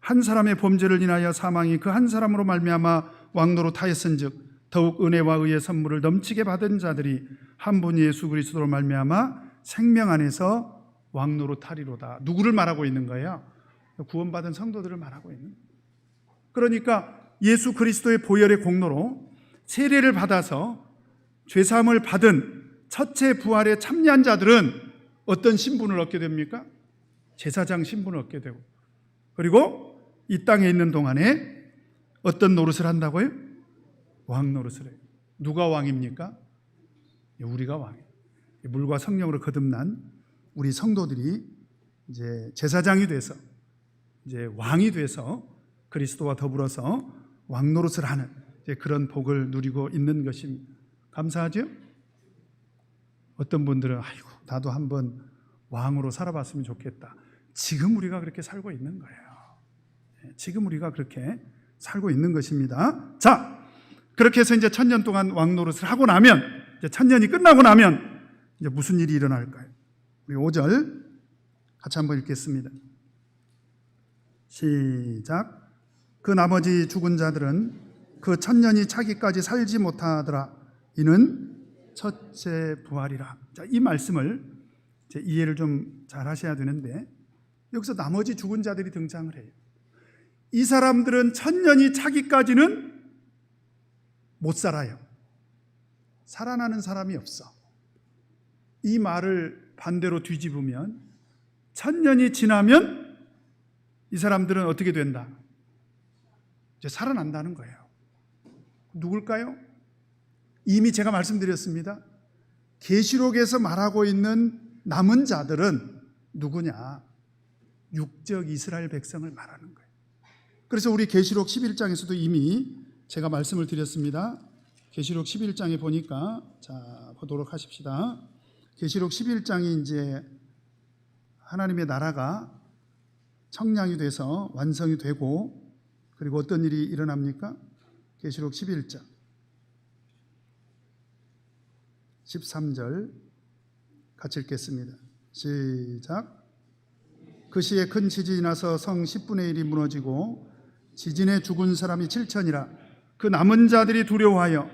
[SPEAKER 1] 한 사람의 범죄를 인하여 사망이 그 한 사람으로 말미암아 왕노릇하였은즉 더욱 은혜와 의의 선물을 넘치게 받은 자들이 한 분 예수 그리스도로 말미암아 생명 안에서 왕노릇하리로다. 누구를 말하고 있는 거예요? 구원받은 성도들을 말하고 있는 거예요. 그러니까 예수 그리스도의 보혈의 공로로 세례를 받아서 죄사함을 받은 첫째 부활에 참여한 자들은 어떤 신분을 얻게 됩니까? 제사장 신분을 얻게 되고, 그리고 이 땅에 있는 동안에 어떤 노릇을 한다고요? 왕 노릇을 해요. 누가 왕입니까? 우리가 왕이에요. 물과 성령으로 거듭난 우리 성도들이 이제 제사장이 돼서 이제 왕이 돼서 그리스도와 더불어서 왕 노릇을 하는 이제 그런 복을 누리고 있는 것입니다. 감사하죠? 어떤 분들은 아이고 나도 한번 왕으로 살아봤으면 좋겠다. 지금 우리가 그렇게 살고 있는 거예요. 지금 우리가 그렇게 살고 있는 것입니다. 자, 그렇게 해서 이제 천년 동안 왕 노릇을 하고 나면, 이제 천년이 끝나고 나면 이제 무슨 일이 일어날까요? 우리 5절 같이 한번 읽겠습니다. 시작. 그 나머지 죽은 자들은 그 천년이 차기까지 살지 못하더라. 이는 첫째 부활이라. 자, 이 말씀을 이제 이해를 좀 잘 하셔야 되는데, 여기서 나머지 죽은 자들이 등장을 해요. 이 사람들은 천년이 차기까지는 못 살아요. 살아나는 사람이 없어. 이 말을 반대로 뒤집으면 천년이 지나면 이 사람들은 어떻게 된다? 이제 살아난다는 거예요. 누굴까요? 이미 제가 말씀드렸습니다. 계시록에서 말하고 있는 남은 자들은 누구냐? 육적 이스라엘 백성을 말하는 거예요. 그래서 우리 계시록 11장에서도 이미 제가 말씀을 드렸습니다. 계시록 11장에 보니까, 자, 보도록 하십시다. 계시록 11장이 이제 하나님의 나라가 청량이 돼서 완성이 되고, 그리고 어떤 일이 일어납니까? 계시록 11장 13절 같이 읽겠습니다. 시작. 그 시에 큰 지진이 나서 성 10분의 1이 무너지고 지진에 죽은 사람이 7천이라. 그 남은 자들이 두려워하여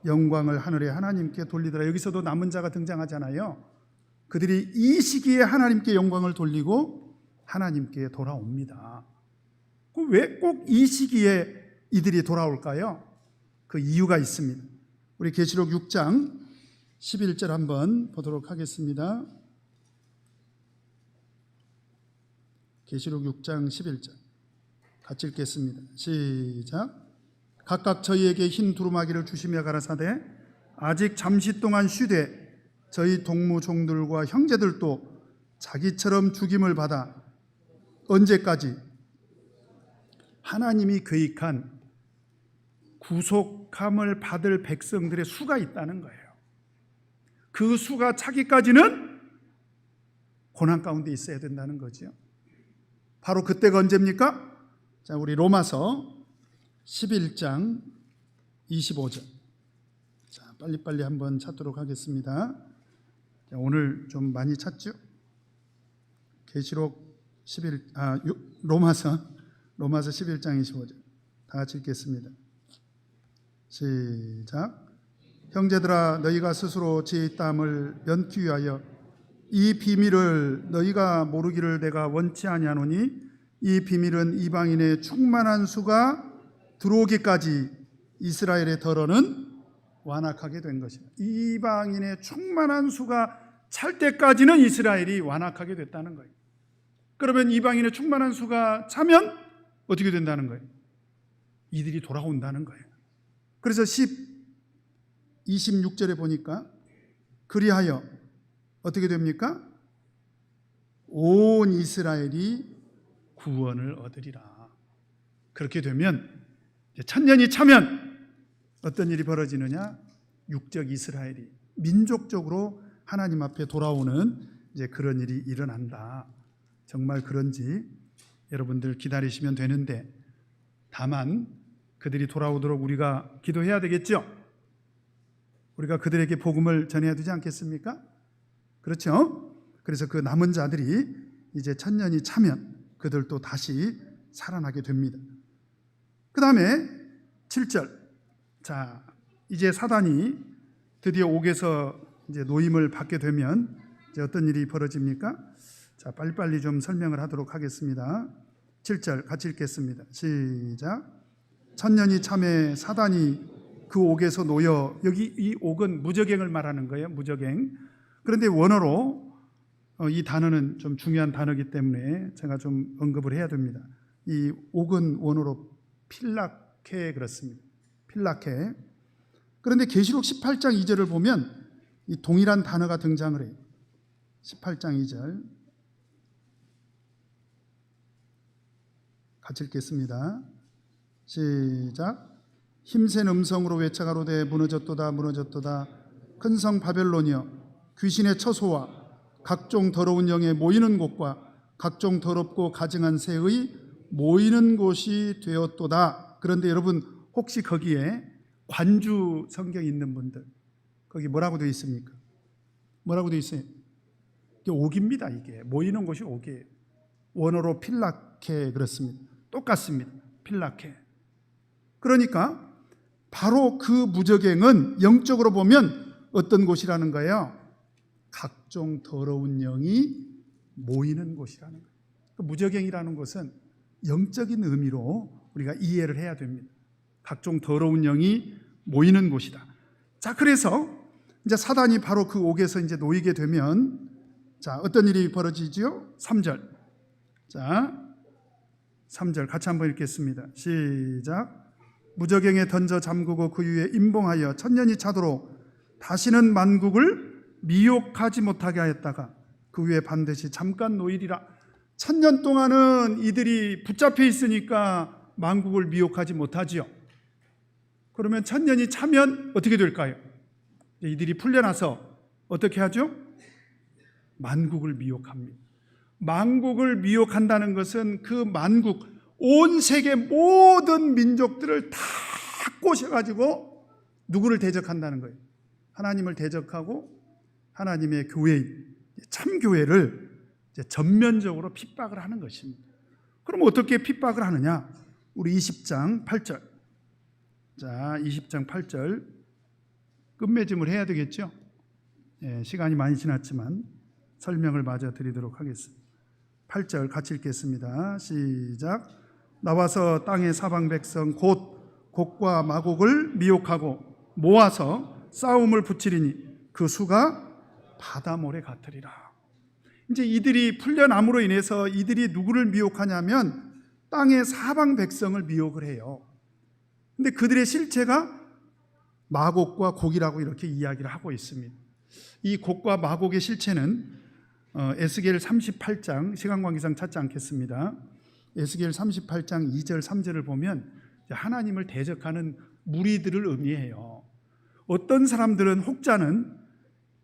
[SPEAKER 1] 영광을 하늘의 하나님께 돌리더라. 여기서도 남은 자가 등장하잖아요. 그들이 이 시기에 하나님께 영광을 돌리고 하나님께 돌아옵니다. 왜 꼭 이 시기에 이들이 돌아올까요? 그 이유가 있습니다. 우리 계시록 6장 11절 한번 보도록 하겠습니다. 계시록 6장 11절 같이 읽겠습니다. 시작. 각각 저희에게 흰 두루마기를 주시며 가라사대 아직 잠시 동안 쉬되 저희 동무종들과 형제들도 자기처럼 죽임을 받아 언제까지 하나님이 계획한 구속함을 받을 백성들의 수가 있다는 거예요. 그 수가 차기까지는 고난 가운데 있어야 된다는 거죠. 바로 그때가 언제입니까? 자, 우리 로마서 11장 25절. 자, 빨리빨리 한번 찾도록 하겠습니다. 자, 오늘 좀 많이 찾죠? 계시록 로마서 11장 25절. 다 같이 읽겠습니다. 시작. 형제들아, 너희가 스스로 제 땀을 면기 위하여 이 비밀을 너희가 모르기를 내가 원치 아니하노니 이 비밀은 이방인의 충만한 수가 들어오기까지 이스라엘의 덜어는 완악하게 된 것이다. 이방인의 충만한 수가 찰 때까지는 이스라엘이 완악하게 됐다는 거예요. 그러면 이방인의 충만한 수가 차면 어떻게 된다는 거예요? 이들이 돌아온다는 거예요. 그래서 26절에 보니까 그리하여 어떻게 됩니까? 온 이스라엘이 구원을 얻으리라. 그렇게 되면 천년이 차면 어떤 일이 벌어지느냐? 육적 이스라엘이 민족적으로 하나님 앞에 돌아오는 이제 그런 일이 일어난다. 정말 그런지 여러분들 기다리시면 되는데, 다만 그들이 돌아오도록 우리가 기도해야 되겠죠? 우리가 그들에게 복음을 전해야 되지 않겠습니까? 그렇죠? 그래서 그 남은 자들이 이제 천년이 차면 그들도 다시 살아나게 됩니다. 그 다음에 7절. 자, 이제 사단이 드디어 옥에서 이제 노임을 받게 되면 이제 어떤 일이 벌어집니까? 자, 빨리빨리 좀 설명을 하도록 하겠습니다. 7절 같이 읽겠습니다. 시작. 천년이 참에 사단이 그 옥에서 놓여, 여기 이 옥은 무저갱을 말하는 거예요. 무저갱. 그런데 원어로 이 단어는 좀 중요한 단어이기 때문에 제가 좀 언급을 해야 됩니다. 이 옥은 원어로 필라케 그렇습니다. 필라케. 그런데 계시록 18장 2절을 보면 이 동일한 단어가 등장을 해요. 18장 2절 같이 읽겠습니다. 시작. 힘센 음성으로 외쳐가로되 무너졌도다 무너졌도다 큰 성 바벨론이여 귀신의 처소와 각종 더러운 영에 모이는 곳과 각종 더럽고 가증한 새의 모이는 곳이 되었도다. 그런데 여러분 혹시 거기에 관주 성경 있는 분들 거기 뭐라고 되어 있습니까? 뭐라고 되어 있어요? 이게 옥입니다. 이게 모이는 곳이 옥이에요. 원어로 필라케 그렇습니다. 똑같습니다. 필라케. 그러니까 바로 그 무저갱은 영적으로 보면 어떤 곳이라는 거예요? 각종 더러운 영이 모이는 곳이라는 거예요. 그 무저갱이라는 것은 영적인 의미로 우리가 이해를 해야 됩니다. 각종 더러운 영이 모이는 곳이다. 자, 그래서 이제 사단이 바로 그 옥에서 이제 놓이게 되면 자, 어떤 일이 벌어지죠? 3절. 자, 3절 같이 한번 읽겠습니다. 시작. 무저갱에 던져 잠그고 그 위에 임봉하여 천년이 차도록 다시는 만국을 미혹하지 못하게 하였다가 그 위에 반드시 잠깐 놓이리라. 천년 동안은 이들이 붙잡혀 있으니까 만국을 미혹하지 못하지요. 그러면 천년이 차면 어떻게 될까요? 이들이 풀려나서 어떻게 하죠? 만국을 미혹합니다. 만국을 미혹한다는 것은 그 만국, 온 세계 모든 민족들을 다 꼬셔가지고 누구를 대적한다는 거예요? 하나님을 대적하고 하나님의 교회인 참교회를 전면적으로 핍박을 하는 것입니다. 그럼 어떻게 핍박을 하느냐? 우리 20장 8절. 자, 20장 8절 끝맺음을 해야 되겠죠? 예, 시간이 많이 지났지만 설명을 마저 드리도록 하겠습니다. 8절 같이 읽겠습니다. 시작. 나와서 땅의 사방 백성 곧 곡과 마곡을 미혹하고 모아서 싸움을 붙이리니 그 수가 바다 모래 같으리라. 이제 이들이 풀려남으로 인해서 이들이 누구를 미혹하냐면 땅의 사방 백성을 미혹을 해요. 근데 그들의 실체가 마곡과 곡이라고 이렇게 이야기를 하고 있습니다. 이 곡과 마곡의 실체는 에스겔 38장, 시간 관계상 찾지 않겠습니다. 에스겔 38장 2절 3절을 보면 하나님을 대적하는 무리들을 의미해요. 어떤 사람들은, 혹자는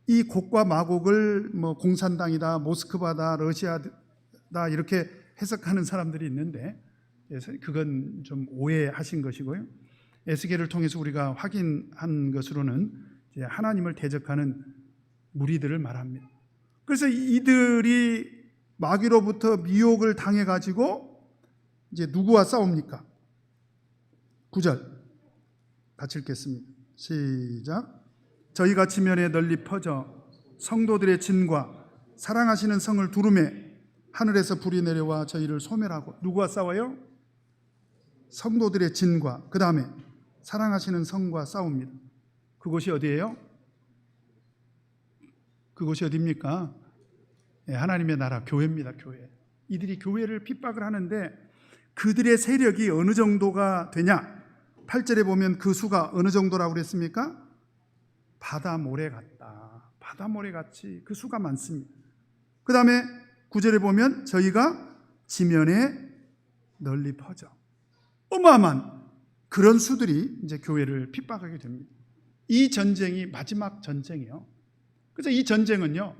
[SPEAKER 1] 이 곡과 마곡을 공산당이다, 모스크바다, 러시아다 이렇게 해석하는 사람들이 있는데 그건 좀 오해하신 것이고요. 에스겔을 통해서 우리가 확인한 것으로는 하나님을 대적하는 무리들을 말합니다. 그래서 이들이 마귀로부터 미혹을 당해가지고 이제 누구와 싸웁니까? 9절 같이 읽겠습니다. 시작. 저희가 지면에 널리 퍼져 성도들의 진과 사랑하시는 성을 두루매 하늘에서 불이 내려와 저희를 소멸하고. 누구와 싸워요? 성도들의 진과, 그 다음에 사랑하시는 성과 싸웁니다. 그곳이 어디예요? 그곳이 어디입니까? 하나님의 나라, 교회입니다. 교회. 이들이 교회를 핍박을 하는데 그들의 세력이 어느 정도가 되냐? 8절에 보면 그 수가 어느 정도라고 그랬습니까? 바다 모래 같다. 바다 모래 같이 그 수가 많습니다. 그 다음에 9절에 보면 저희가 지면에 널리 퍼져. 어마어마한 그런 수들이 이제 교회를 핍박하게 됩니다. 이 전쟁이 마지막 전쟁이에요. 그래서 이 전쟁은요,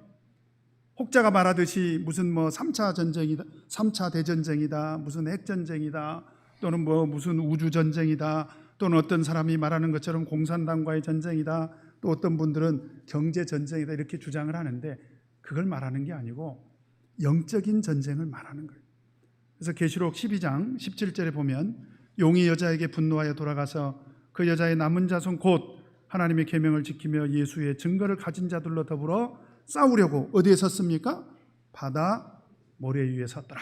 [SPEAKER 1] 혹자가 말하듯이 무슨 3차 전쟁이다, 3차 대전쟁이다, 무슨 핵전쟁이다, 또는 무슨 우주전쟁이다, 또는 어떤 사람이 말하는 것처럼 공산당과의 전쟁이다, 또 어떤 분들은 경제전쟁이다 이렇게 주장을 하는데 그걸 말하는 게 아니고 영적인 전쟁을 말하는 거예요. 그래서 계시록 12장 17절에 보면 용이 여자에게 분노하여 돌아가서 그 여자의 남은 자손 곧 하나님의 계명을 지키며 예수의 증거를 가진 자들로 더불어 싸우려고 어디에 섰습니까? 바다 모래 위에 섰더라.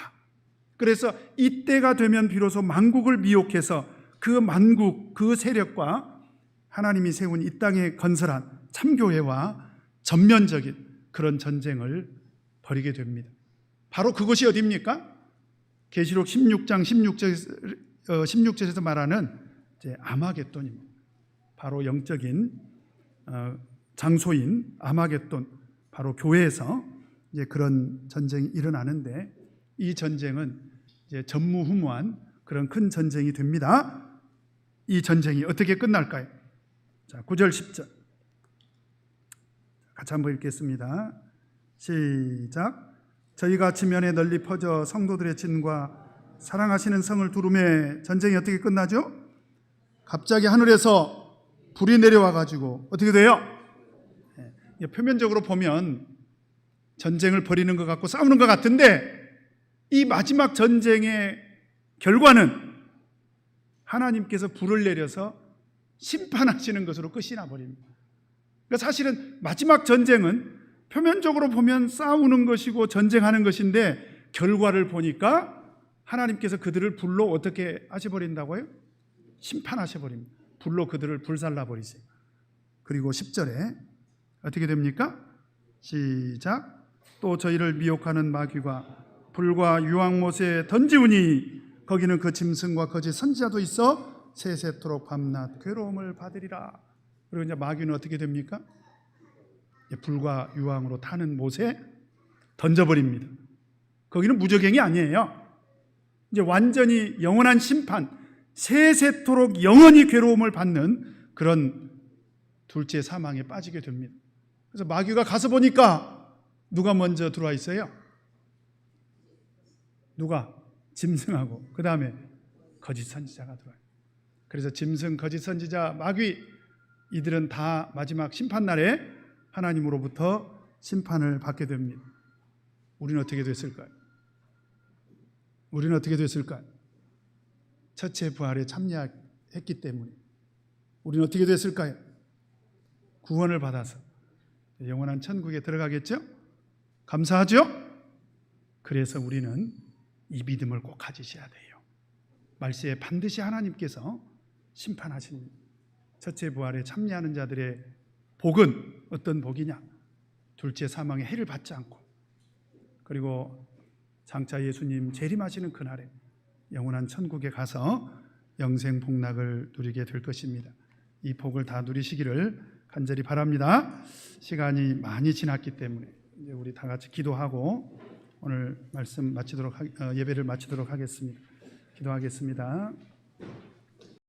[SPEAKER 1] 그래서 이때가 되면 비로소 만국을 미혹해서 그 만국, 그 세력과 하나님이 세운 이 땅에 건설한 참교회와 전면적인 그런 전쟁을 벌이게 됩니다. 바로 그것이 어디입니까? 계시록 16장 16절에서 말하는 이제 아마겟돈입니다. 바로 영적인 장소인 아마겟돈, 바로 교회에서 이제 그런 전쟁이 일어나는데 이 전쟁은 이제 전무후무한 그런 큰 전쟁이 됩니다. 이 전쟁이 어떻게 끝날까요? 자, 9절 10절 같이 한번 읽겠습니다. 시작. 저희가 지면에 널리 퍼져 성도들의 진과 사랑하시는 성을 두루매. 전쟁이 어떻게 끝나죠? 갑자기 하늘에서 불이 내려와 가지고 어떻게 돼요? 표면적으로 보면 전쟁을 벌이는 것 같고 싸우는 것 같은데 이 마지막 전쟁의 결과는 하나님께서 불을 내려서 심판하시는 것으로 끝이 나버립니다. 그러니까 사실은 마지막 전쟁은 표면적으로 보면 싸우는 것이고 전쟁하는 것인데 결과를 보니까 하나님께서 그들을 불로 어떻게 하셔버린다고요? 심판하셔버립니다. 불로 그들을 불살라버리세요. 그리고 10절에 어떻게 됩니까? 시작. 또 저희를 미혹하는 마귀가 불과 유황못에 던지우니 거기는 그 짐승과 거짓 선지자도 있어 세세토록 밤낮 괴로움을 받으리라. 그리고 이제 마귀는 어떻게 됩니까? 불과 유황으로 타는 못에 던져버립니다. 거기는 무저갱이 아니에요. 이제 완전히 영원한 심판, 세세토록 영원히 괴로움을 받는 그런 둘째 사망에 빠지게 됩니다. 그래서 마귀가 가서 보니까 누가 먼저 들어와 있어요? 누가? 짐승하고 그 다음에 거짓 선지자가 들어와요. 그래서 짐승, 거짓 선지자, 마귀 이들은 다 마지막 심판날에 하나님으로부터 심판을 받게 됩니다. 우리는 어떻게 됐을까요? 우리는 어떻게 됐을까요? 첫째 부활에 참여했기 때문에. 우리는 어떻게 됐을까요? 구원을 받아서 영원한 천국에 들어가겠죠? 감사하죠? 그래서 우리는 이 믿음을 꼭 가지셔야 돼요. 말세에 반드시 하나님께서 심판하십니다. 첫째 부활에 참여하는 자들의 복은 어떤 복이냐? 둘째 사망의 해를 받지 않고, 그리고 장차 예수님 재림하시는 그날에 영원한 천국에 가서 영생 복락을 누리게 될 것입니다. 이 복을 다 누리시기를 간절히 바랍니다. 시간이 많이 지났기 때문에 이제 우리 다 같이 기도하고 오늘 말씀 예배를 마치도록 하겠습니다. 기도하겠습니다.